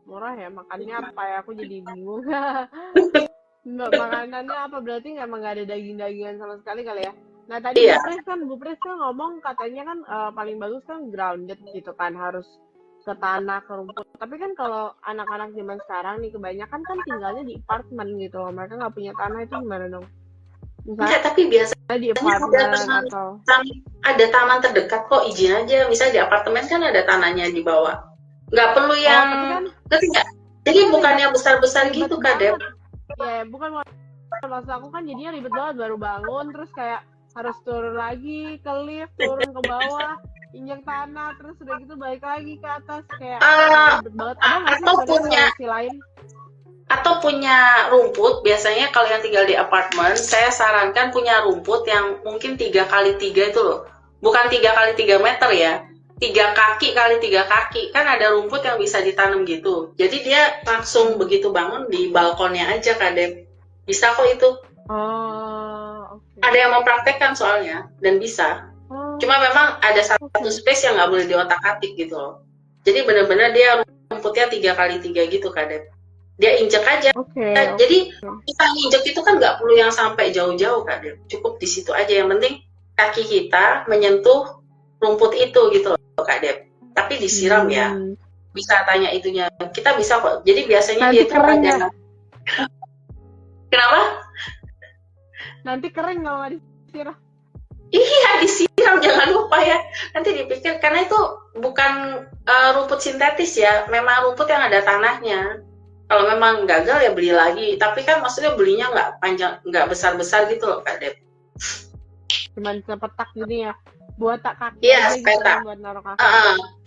murah ya, makannya apa ya? Aku jadi bingung. Makanannya apa, berarti emang nggak ada daging-dagingan sama sekali kali ya? Nah tadi Bu Pres kan ngomong katanya kan paling bagus kan grounded gitu kan, harus ke tanah, ke rumput. Tapi kan kalau anak-anak zaman sekarang nih kebanyakan kan tinggalnya di apartemen gitu loh, mereka nggak punya tanah, itu gimana dong? Enggak, tapi biasanya di apartemen atau ada taman terdekat kok, izin aja. Misalnya di apartemen kan ada tanahnya di bawah, nggak perlu yang ngerti nggak? Jadi bukannya besar-besar gitu Kak Dep. Ya bukan, maksud aku kan jadinya ribet banget, baru bangun terus kayak harus turun lagi ke lift, turun ke bawah, injak tanah, terus udah gitu balik lagi ke atas, kayak ribet banget. Atau punya rumput. Biasanya kalau yang tinggal di apartemen, saya sarankan punya rumput yang mungkin 3x3 itu loh, bukan 3x3 meter ya, 3 kaki kali 3 kaki, kan ada rumput yang bisa ditanam gitu. Jadi dia langsung begitu bangun di balkonnya aja Kak Dep. Bisa kok itu. Okay. Ada yang mempraktekkan soalnya dan bisa. Cuma memang ada satu space yang nggak boleh diotak-atik gitu loh. Jadi benar-benar dia rumputnya 3x3 gitu Kak Dep. Dia injek aja. Jadi kita injek itu kan nggak perlu yang sampai jauh-jauh Kak Dep. Cukup di situ aja. Yang penting kaki kita menyentuh rumput itu gitu loh Kak Dep. Tapi disiram ya. Bisa tanya itunya. Kita bisa kok. Jadi biasanya nanti dia tuh ada. Kenapa? Nanti kering kalau nggak disiram. Iya, disiram, jangan lupa ya. Nanti dipikir, karena itu bukan rumput sintetis ya, memang rumput yang ada tanahnya. Kalau memang gagal ya beli lagi. Tapi kan maksudnya belinya nggak panjang, nggak besar-besar gitu loh Kak Dep. Cuman sepetak gini ya, buat tak kaki. Iya, gitu, buat naruh kaki.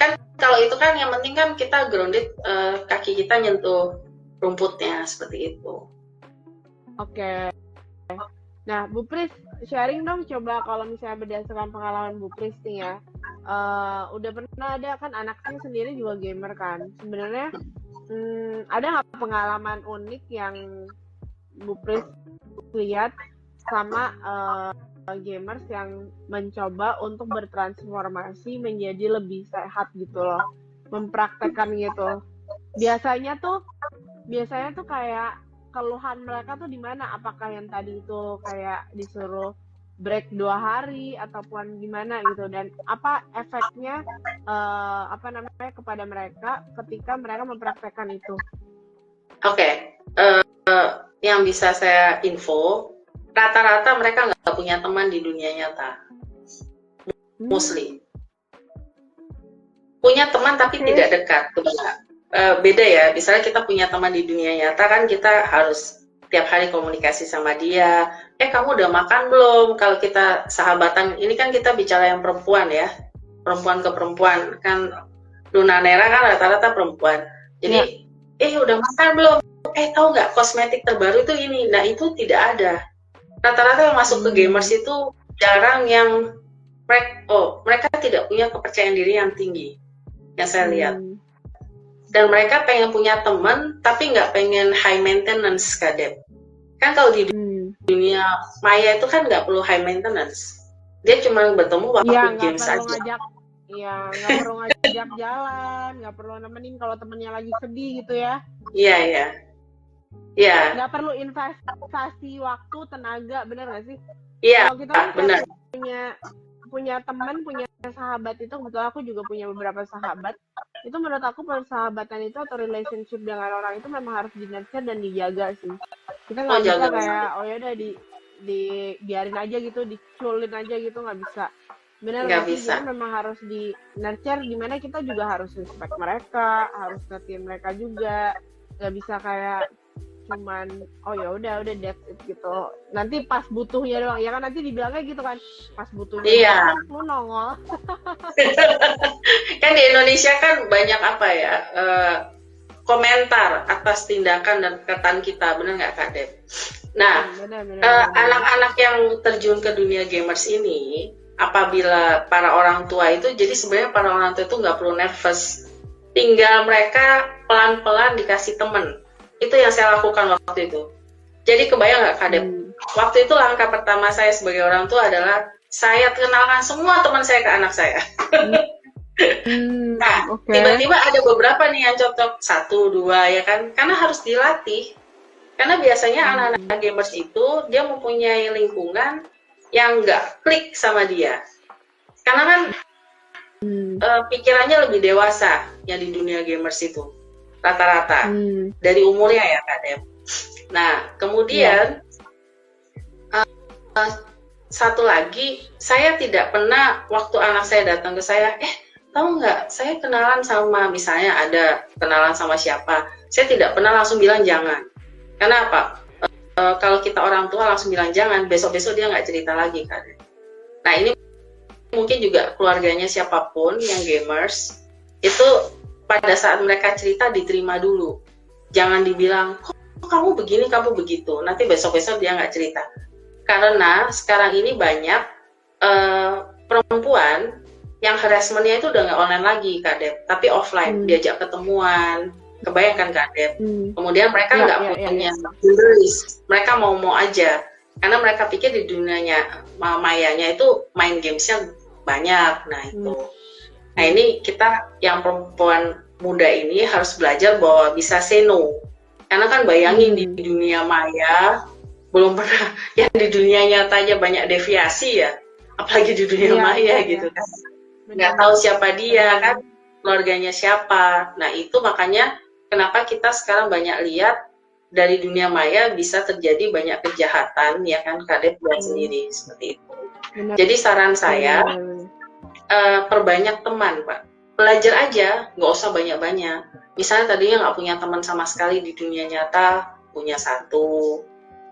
Kan kalau itu kan yang penting kan kita grounded, kaki kita nyentuh rumputnya seperti itu. Oke. Nah, Bu Pris, sharing dong coba kalau misalnya berdasarkan pengalaman Bu Pris nih ya. Udah pernah ada kan anaknya sendiri juga gamer kan. Sebenarnya ada nggak pengalaman unik yang Bu Pris lihat sama gamers yang mencoba untuk bertransformasi menjadi lebih sehat gitu loh, mempraktekkan gitu. Biasanya tuh kayak keluhan mereka tuh di mana? Apakah yang tadi itu kayak disuruh break 2 hari ataupun gimana gitu, dan apa efeknya kepada mereka ketika mereka mempraktekkan itu? Oke. Yang bisa saya info, rata-rata mereka nggak punya teman di dunia nyata. Mostly punya teman tapi tidak dekat. Beda ya, misalnya kita punya teman di dunia nyata kan kita harus tiap hari komunikasi sama dia. Kamu udah makan belum? Kalau kita sahabatan, ini kan kita bicara yang perempuan ya, perempuan ke perempuan kan, Luna Nera kan rata-rata perempuan. Jadi udah makan belum? Tahu nggak kosmetik terbaru itu ini? Nah itu tidak ada. Rata-rata yang masuk ke gamers itu jarang yang mereka tidak punya kepercayaan diri yang tinggi yang saya lihat. Dan mereka pengen punya teman, tapi nggak pengen high maintenance, Kak Dep. Kan kalau di dunia maya itu kan nggak perlu high maintenance. Dia cuma bertemu waktu game saja. Iya, nggak perlu ngajak jalan, nggak perlu nemenin kalau temennya lagi sedih gitu ya. Iya. Nggak perlu investasi waktu, tenaga, bener nggak sih? Iya, kalau kita kan benar. punya teman, punya sahabat itu, kebetulan aku juga punya beberapa sahabat. Itu menurut aku persahabatan itu atau relationship dengan orang itu memang harus di-nurture dan dijaga sih. Kita nggak bisa kayak yaudah dibiarin aja gitu, diculin aja gitu, nggak bisa. Benar nggak nggak sih? bisa. Jadi memang harus di nurture, gimana kita juga harus respect mereka, harus ngertiin mereka juga. Nggak bisa kayak cuman oh ya udah that's it gitu. Nanti pas butuhnya doang, ya kan nanti dibilangnya gitu kan, pas butuhnya Iya, doang lu nongol. kan di Indonesia kan banyak apa ya, komentar atas tindakan dan perkataan kita, benar nggak Kak Dep? Nah, Benar. anak-anak yang terjun ke dunia gamers ini, apabila para orang tua itu, jadi sebenarnya para orang tua itu nggak perlu nervous, tinggal mereka pelan-pelan dikasih temen. Itu yang saya lakukan waktu itu. Jadi kebayang nggak Kak Dep? Waktu itu langkah pertama saya sebagai orang tua adalah saya kenalkan semua teman saya ke anak saya. Nah, tiba-tiba ada beberapa nih yang cocok, 1, 2 ya kan, karena harus dilatih. Karena biasanya anak-anak gamers itu dia mempunyai lingkungan yang nggak klik sama dia. Karena kan pikirannya lebih dewasa yang di dunia gamers itu, rata-rata dari umurnya ya Kak Dep. Nah, kemudian satu lagi, saya tidak pernah waktu anak saya datang ke saya, tahu nggak, saya kenalan sama, misalnya ada kenalan sama siapa, saya tidak pernah langsung bilang jangan. Karena apa? Kalau kita orang tua langsung bilang jangan, besok-besok dia nggak cerita lagi kan. Nah ini mungkin juga keluarganya siapapun yang gamers, itu pada saat mereka cerita diterima dulu. Jangan dibilang, kok kamu begini, kamu begitu. Nanti besok-besok dia nggak cerita. Karena sekarang ini banyak perempuan yang harassment-nya itu udah nggak online lagi Kak Dep, tapi offline, diajak ketemuan. Kebayangkan Kak Dep. Kemudian mereka nggak punya boundaries, mereka mau aja. Karena mereka pikir di dunianya mayanya itu main gamesnya banyak. Nah itu. Nah ini kita yang perempuan muda ini harus belajar bahwa bisa say no. Karena kan bayangin di dunia maya belum pernah, ya di dunia nyatanya banyak deviasi ya, apalagi di dunia maya gitu kan. Nggak tahu siapa dia kan, keluarganya siapa. Nah itu makanya kenapa kita sekarang banyak lihat dari dunia maya bisa terjadi banyak kejahatan ya kan, Kak Dep buat sendiri seperti itu. Jadi saran saya perbanyak teman Pak, belajar aja, nggak usah banyak-banyak. Misalnya tadinya nggak punya teman sama sekali di dunia nyata, punya 1,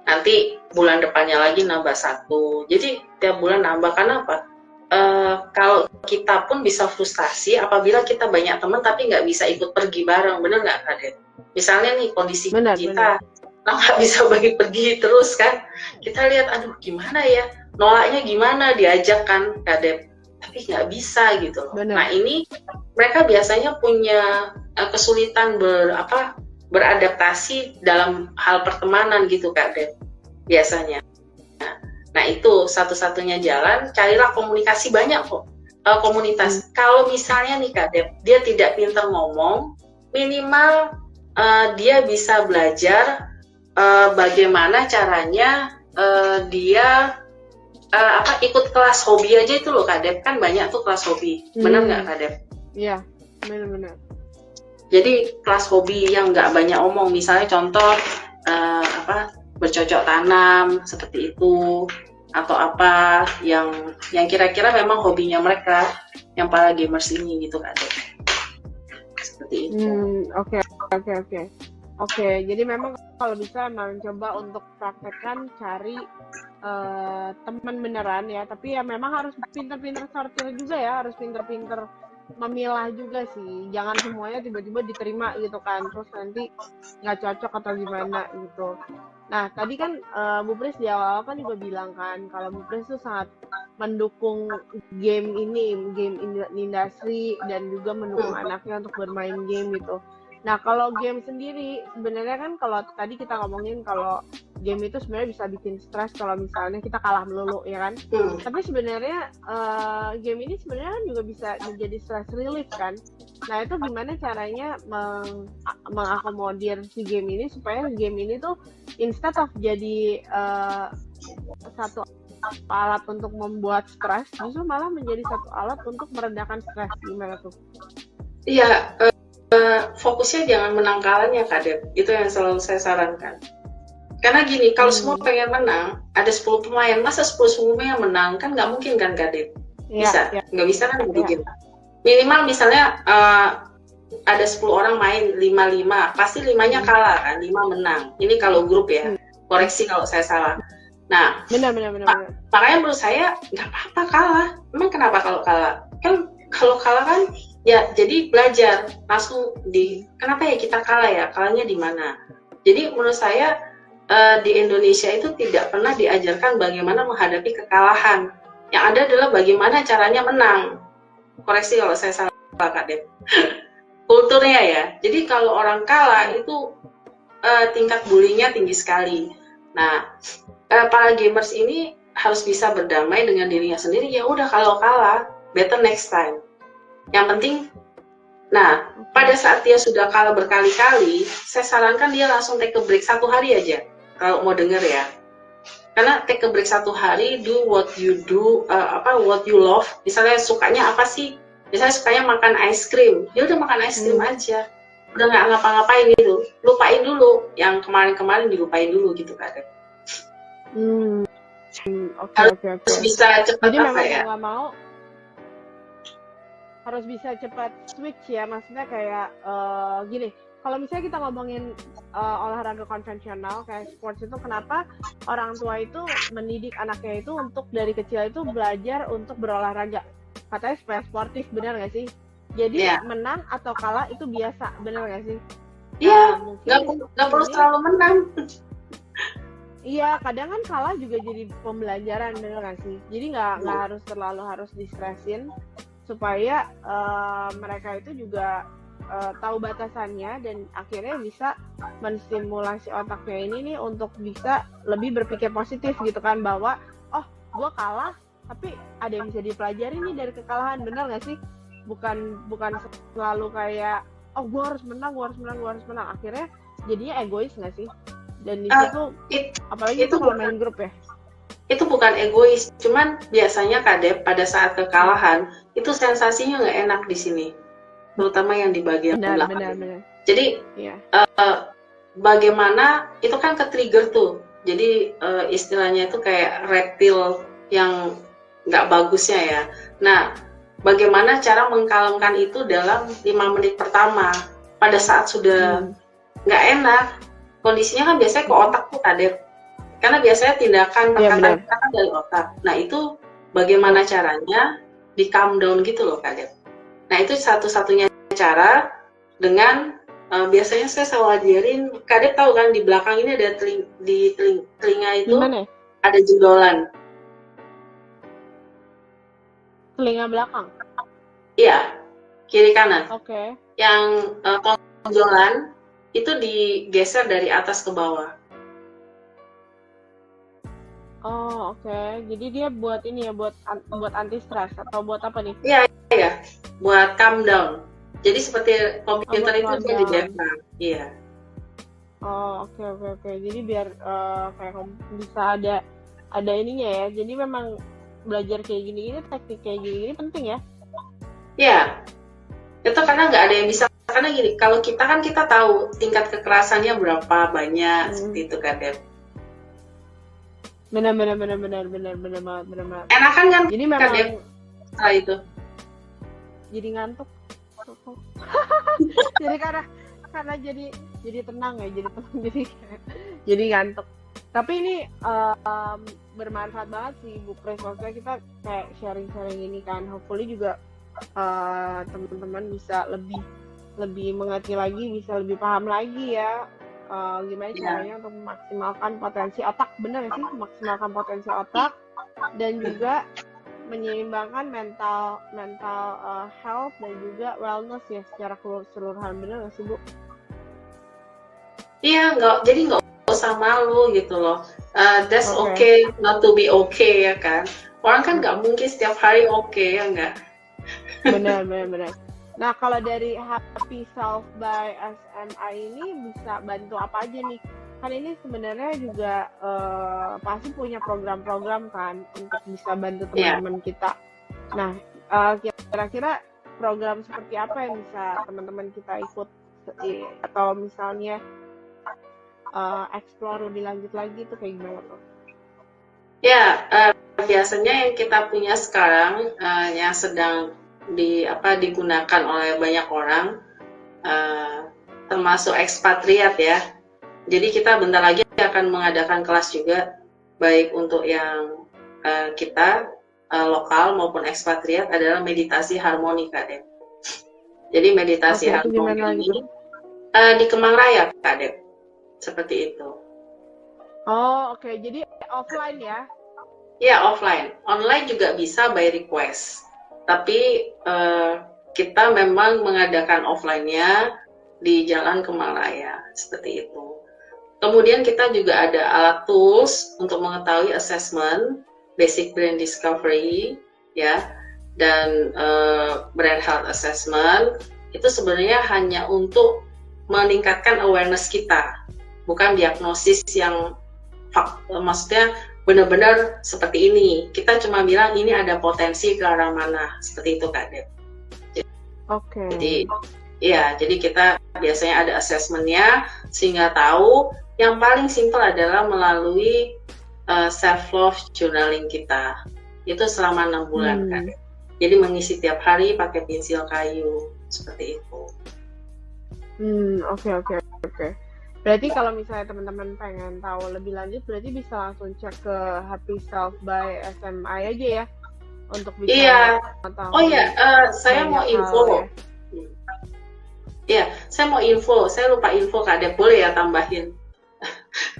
nanti bulan depannya lagi nambah 1, jadi tiap bulan nambah. Karena apa? Kalau kita pun bisa frustasi apabila kita banyak teman tapi nggak bisa ikut pergi bareng, bener nggak Kak Dep? Misalnya nih kondisi kita nggak bisa pergi terus kan, kita lihat aduh gimana ya, nolaknya gimana, diajak kan Kak Dep, tapi nggak bisa gitu loh. Nah ini mereka biasanya punya kesulitan beradaptasi dalam hal pertemanan gitu Kak Dep biasanya. Nah itu satu-satunya jalan, carilah komunikasi banyak kok, komunitas. Kalau misalnya nih Kak Dep, dia tidak pintar ngomong, minimal dia bisa belajar bagaimana caranya dia ikut kelas hobi aja itu loh Kak Dep, kan banyak tuh kelas hobi, benar nggak Kak Dep? Iya, benar. Jadi kelas hobi yang nggak banyak omong, misalnya contoh bercocok tanam seperti itu, atau apa yang kira-kira memang hobinya mereka yang para gamers ini gitu Kak Dep. Seperti itu. Oke, jadi memang kalau bisa emang coba untuk praktekkan cari teman beneran ya, tapi ya memang harus pinter-pinter sortir juga ya, harus pinter-pinter memilah juga sih, jangan semuanya tiba-tiba diterima gitu kan, terus nanti nggak cocok atau gimana gitu. Nah tadi kan Bu Pris di awal kan juga bilang kan kalau Bu Pris tuh sangat mendukung game industri dan juga mendukung anaknya untuk bermain game gitu. Nah kalau game sendiri sebenarnya kan, kalau tadi kita ngomongin kalau game itu sebenarnya bisa bikin stres kalau misalnya kita kalah melulu ya kan. Tapi sebenarnya game ini sebenarnya kan juga bisa menjadi stress relief kan. Nah itu gimana caranya mengakomodir si game ini supaya game ini tuh instead of jadi satu alat untuk membuat stres, justru malah menjadi satu alat untuk meredakan stres. Gimana tuh? Iya, fokusnya jangan menang kalahnya Kak Dep, itu yang selalu saya sarankan. Karena gini, kalau semua pengen menang, ada 10 pemain, masa 10 pemain yang menang? Kan nggak mungkin kan, Kak Dep? Bisa? Nggak bisa kan bikin. Minimal misalnya ada 10 orang main 5-5, pasti 5-nya kalah kan, 5 menang. Ini kalau grup ya, koreksi kalau saya salah. Nah, benar. Makanya menurut saya nggak apa-apa kalah. Emang kenapa kalau kalah? Kan kalau kalah kan ya jadi belajar langsung kenapa ya kita kalah ya? Kalahnya di mana? Jadi menurut saya di Indonesia itu tidak pernah diajarkan bagaimana menghadapi kekalahan. Yang ada adalah bagaimana caranya menang. Koreksi kalau saya salah, Kak Dep. Kulturnya ya. Jadi kalau orang kalah itu tingkat bullyingnya tinggi sekali. Nah, para gamers ini harus bisa berdamai dengan dirinya sendiri. Ya udah, kalau kalah, better next time. Yang penting, nah pada saat dia sudah kalah berkali-kali, saya sarankan dia langsung take a break 1 hari aja. Kalau mau denger ya, karena take a break 1 hari, do what you do, what you love. Misalnya sukanya apa sih? Misalnya sukanya makan ice cream, ya udah makan ice cream aja. Udah nggak ngapa-ngapain gitu, lupain dulu yang kemarin-kemarin, dilupain dulu gitu kan. Oke. Bisa cepat. Jadi memang ya? Nggak mau harus bisa cepat switch ya, maksudnya kayak gini. Kalau misalnya kita ngomongin olahraga konvensional kayak sports itu, kenapa orang tua itu mendidik anaknya itu untuk dari kecil itu belajar untuk berolahraga? Katanya supaya sportif, benar nggak sih? Jadi menang atau kalah itu biasa, benar nggak sih? Iya, nggak perlu selalu menang. Iya, kadang kan kalah juga jadi pembelajaran, benar nggak sih? Jadi nggak harus distresin, supaya mereka itu juga tahu batasannya dan akhirnya bisa menstimulasi otaknya ini nih untuk bisa lebih berpikir positif gitu kan, bahwa oh gue kalah tapi ada yang bisa dipelajari nih dari kekalahan, benar nggak sih? Bukan selalu kayak oh gue harus menang, akhirnya jadinya egois nggak sih? Dan di situ apalagi itu kalau main grup ya, itu bukan egois, cuman biasanya Kadep pada saat kekalahan itu sensasinya nggak enak di sini, terutama yang di bagian belakang. Benar. Jadi bagaimana itu kan ke trigger tuh, jadi istilahnya itu kayak reptil yang nggak bagusnya ya. Nah, bagaimana cara mengkalemkan itu dalam 5 menit pertama pada saat sudah nggak enak, kondisinya kan biasanya ke otak tuh Kadep. Karena biasanya tindakan tekanan dari otak. Nah, itu bagaimana caranya di calm down gitu loh, Kak Dep. Nah, itu satu-satunya cara dengan biasanya saya selalu ajarin, Kak Dep tahu kan di belakang ini ada telinga itu gimana? Ada jendolan. Telinga belakang? Iya, kiri kanan. Oke. Yang tonjolan itu digeser dari atas ke bawah. Oh, oke. Jadi dia buat ini ya, buat anti stres atau buat apa nih? Iya. Buat calm down. Jadi seperti komputer itu dia di belakang. Iya. Oh, oke. Jadi biar kayak bisa ada ininya ya. Jadi memang belajar kayak gini, teknik kayak gini penting ya? Iya. Itu karena nggak ada yang bisa. Karena gini, kalau kita tahu tingkat kekerasannya berapa banyak, seperti itu kan, Dep. Benar. Enakan kan? Jadi memang setelah itu. Jadi ngantuk. Jadi karena jadi tenang ya, jadi ngantuk. Tapi ini bermanfaat banget sih Bu Pres, maksudnya kita kayak sharing ini kan, hopefully juga teman-teman bisa lebih mengerti lagi, bisa lebih paham lagi ya. Gimana caranya untuk memaksimalkan potensi otak, benar sih, maksimalkan potensi otak dan juga menyeimbangkan mental health dan juga wellness ya secara keseluruhan, benar nggak sih Bu? Iya, nggak usah malu gitu loh. That's okay not to be okay ya kan. Orang kan nggak mungkin setiap hari okay ya nggak. Benar. Nah, kalau dari Happy Self by SMA ini bisa bantu apa aja nih? Kan ini sebenarnya juga pasti punya program-program kan untuk bisa bantu teman-teman kita. Nah, kira-kira program seperti apa yang bisa teman-teman kita ikut? Atau misalnya explore lebih lanjut lagi tuh kayak gimana tuh? Ya, biasanya yang kita punya sekarang yang sedang digunakan oleh banyak orang, termasuk ekspatriat ya. Jadi kita bentar lagi akan mengadakan kelas juga, baik untuk yang kita lokal maupun ekspatriat, adalah meditasi harmoni Kak Dep. Jadi meditasi harmoni ini di Kemang Raya Kak Dep, seperti itu. Oh oke. Jadi offline ya? Ya offline, online juga bisa by request. Tapi kita memang mengadakan offline-nya di Jalan Kemang Raya, seperti itu. Kemudian kita juga ada alat tools untuk mengetahui assessment, basic brain discovery, ya, dan brain health assessment. Itu sebenarnya hanya untuk meningkatkan awareness kita, bukan diagnosis yang maksudnya benar-benar seperti ini. Kita cuma bilang ini ada potensi ke arah mana, seperti itu Kak Dep. Oke. Jadi kita biasanya ada assessment-nya sehingga tahu. Yang paling simpel adalah melalui self-love journaling kita. Itu selama 6 bulan Kak Dep. Jadi mengisi tiap hari pakai pensil kayu, seperti itu. Oke. Berarti kalau misalnya teman-teman pengen tahu lebih lanjut, berarti bisa langsung cek ke Happy Self by SMI aja ya, untuk bisa. Iya. Oh ya, saya mau info. Ya, saya mau info. Saya lupa info Kak Dep, boleh ya tambahin?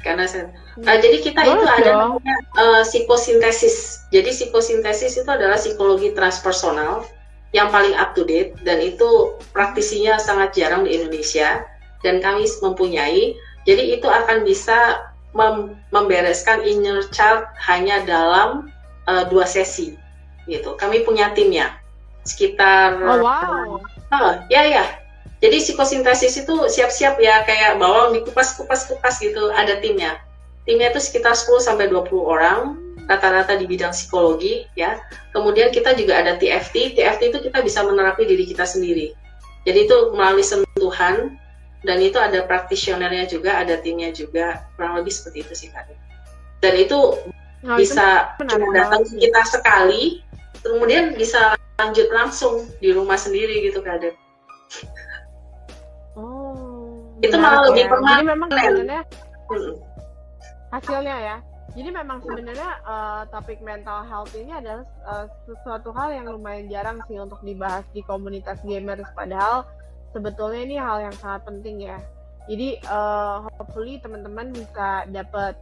Karena saya. Jadi kita itu ada namanya psikosintesis. Jadi psikosintesis itu adalah psikologi transpersonal yang paling up to date, dan itu praktisinya sangat jarang di Indonesia. Dan kami mempunyai, jadi itu akan bisa membereskan inner child hanya dalam 2 sesi, gitu. Kami punya timnya, sekitar. Oh wow. Ya. Jadi psikosintesis itu siap-siap ya, kayak bawang dikupas gitu, ada timnya. Timnya itu sekitar 10-20 orang, rata-rata di bidang psikologi, ya. Kemudian kita juga ada TFT itu kita bisa menerapi diri kita sendiri. Jadi itu melalui sentuhan. Dan itu ada practitioner-nya juga, ada timnya juga, kurang lebih seperti itu sih Kak. Dan itu bisa cuma datang ke kita sekali, kemudian bisa lanjut langsung di rumah sendiri gitu Kak. Oh. Itu malah lebih permanen. Jadi memang sebenarnya hasilnya ya. Jadi memang sebenarnya topik mental health ini adalah sesuatu hal yang lumayan jarang sih untuk dibahas di komunitas gamers, padahal sebetulnya ini hal yang sangat penting ya. Jadi hopefully teman-teman bisa dapat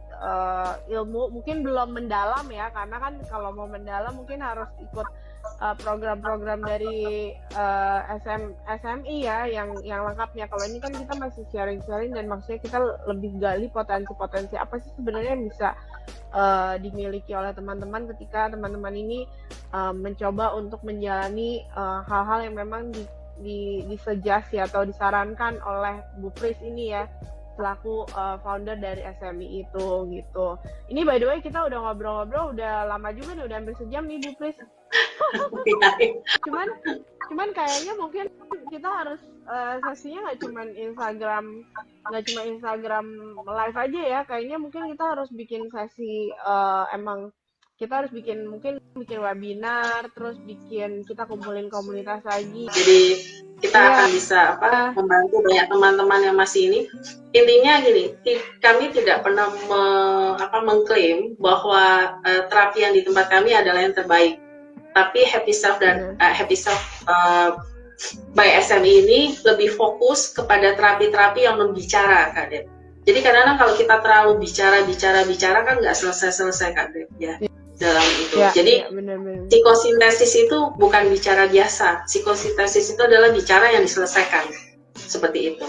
ilmu, mungkin belum mendalam ya, karena kan kalau mau mendalam mungkin harus ikut program-program dari SMI ya, yang lengkapnya. Kalau ini kan kita masih sharing-sharing, dan maksudnya kita lebih gali potensi-potensi apa sih sebenarnya yang bisa dimiliki oleh teman-teman ketika teman-teman ini mencoba untuk menjalani hal-hal yang memang disuggest ya, atau disarankan oleh Bu Pris ini ya, selaku founder dari SMI itu gitu. Ini by the way kita udah ngobrol-ngobrol udah lama juga nih, udah hampir sejam nih Bu Pris. cuman kayaknya mungkin kita harus sesinya nggak cuma Instagram live aja ya. Kayaknya mungkin kita harus bikin sesi, emang kita harus bikin webinar, terus kita kumpulin komunitas lagi. Jadi kita akan bisa membantu banyak teman-teman yang masih ini. Intinya gini, kami tidak pernah mengklaim bahwa terapi yang di tempat kami adalah yang terbaik. Tapi Happy Self dan Happy Self by SMI ini lebih fokus kepada terapi-terapi yang membicara, Kak Dep. Jadi kadang-kadang kalau kita terlalu bicara kan nggak selesai Kak Dep ya. Dalam itu. Jadi psikosintesis itu bukan bicara biasa. Psikosintesis itu adalah bicara yang diselesaikan. Seperti itu.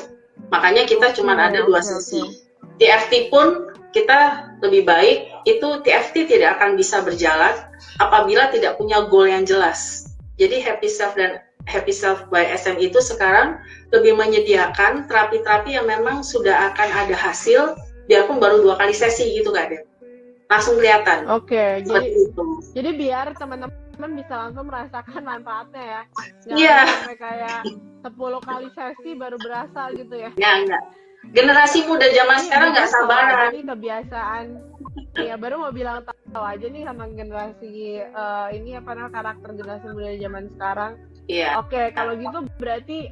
Makanya kita cuma ada 2 sesi. TFT pun kita lebih baik, itu TFT tidak akan bisa berjalan apabila tidak punya goal yang jelas. Jadi Happy Self dan Happy Self by SM itu sekarang lebih menyediakan terapi-terapi yang memang sudah akan ada hasil, biarpun baru 2 kali sesi gitu Kak Dep. Langsung kelihatan. Oke, jadi biar teman-teman bisa langsung merasakan manfaatnya ya. Iya. Sampai kayak 10 kali sesi baru berasa gitu ya. Enggak. Generasi muda zaman sekarang nggak sabaran. Ini kebiasaan. Ya baru mau bilang tahu aja nih sama generasi ini apa namanya karakter generasi muda zaman sekarang. Iya. Oke, kalau gitu berarti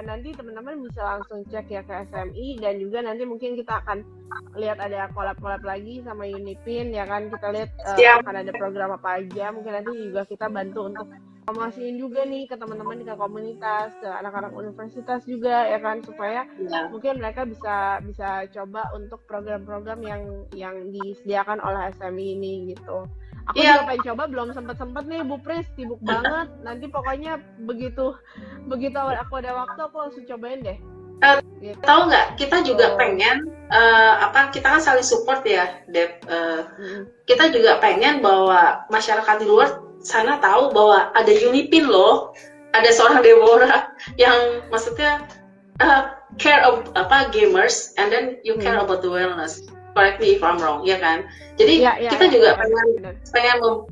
nanti teman-teman bisa langsung cek ya ke SMI, dan juga nanti mungkin kita akan lihat ada collab-collab lagi sama Unipin ya kan, kita lihat akan ada program apa aja, mungkin nanti juga kita bantu untuk promosiin juga nih ke teman-teman ke komunitas, ke anak-anak universitas juga ya kan, supaya mungkin mereka bisa coba untuk program-program yang disediakan oleh SMI ini gitu. Aku juga pengen coba, belum sempet nih Bu Pris, sibuk banget. Nanti pokoknya begitu aku ada waktu aku langsung cobain deh. Gitu. Tahu nggak? Kita juga pengen kita kan saling support ya, Dep. Kita juga pengen bahwa masyarakat di luar sana tahu bahwa ada Unipin loh, ada seorang Deborah yang maksudnya care of gamers, and then you care about the wellness. Correct me if I'm wrong, ya kan? Jadi kita juga pengen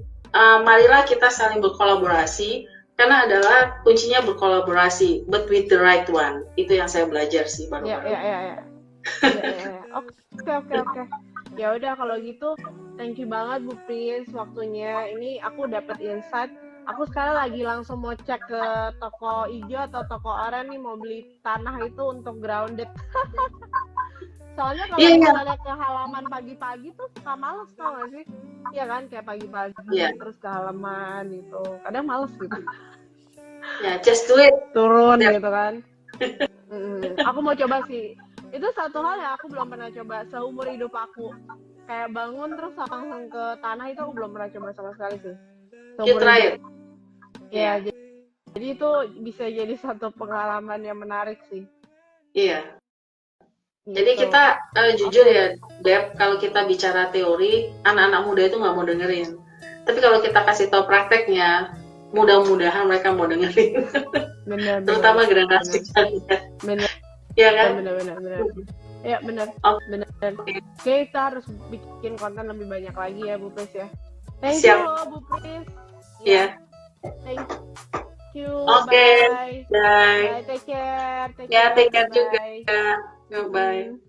marilah kita saling berkolaborasi, karena adalah kuncinya berkolaborasi, but with the right one. Itu yang saya belajar sih baru-baru. Oke. Ya udah kalau gitu, thank you banget Bu Pris waktunya. Ini aku dapat insight. Aku sekarang lagi langsung mau cek ke toko hijau atau toko oranye nih, mau beli tanah itu untuk grounded. Soalnya kalau misalnya ke halaman pagi-pagi tuh suka males, tau gak sih? Iya kan, kayak pagi-pagi terus ke halaman gitu. Kadang males gitu. Just do it. Turun gitu kan. Aku mau coba sih. Itu satu hal yang aku belum pernah coba seumur hidup aku. Kayak bangun terus langsung ke tanah itu aku belum pernah coba sama sekali sih. You try it. Ya, jadi itu bisa jadi satu pengalaman yang menarik sih. Iya. Jadi kita jujur ya, Dep, kalau kita bicara teori, anak-anak muda itu nggak mau dengerin. Tapi kalau kita kasih tahu prakteknya, mudah-mudahan mereka mau dengerin. Benar. Terutama generasi kita. Benar. Iya kan? Benar. Ya benar. Benar. Oke, kita harus bikin konten lebih banyak lagi ya Bu Pris ya. Thank you loh Bu Pris. Iya. Thank you. Oke. Bye. Take care. Take care juga. Bye.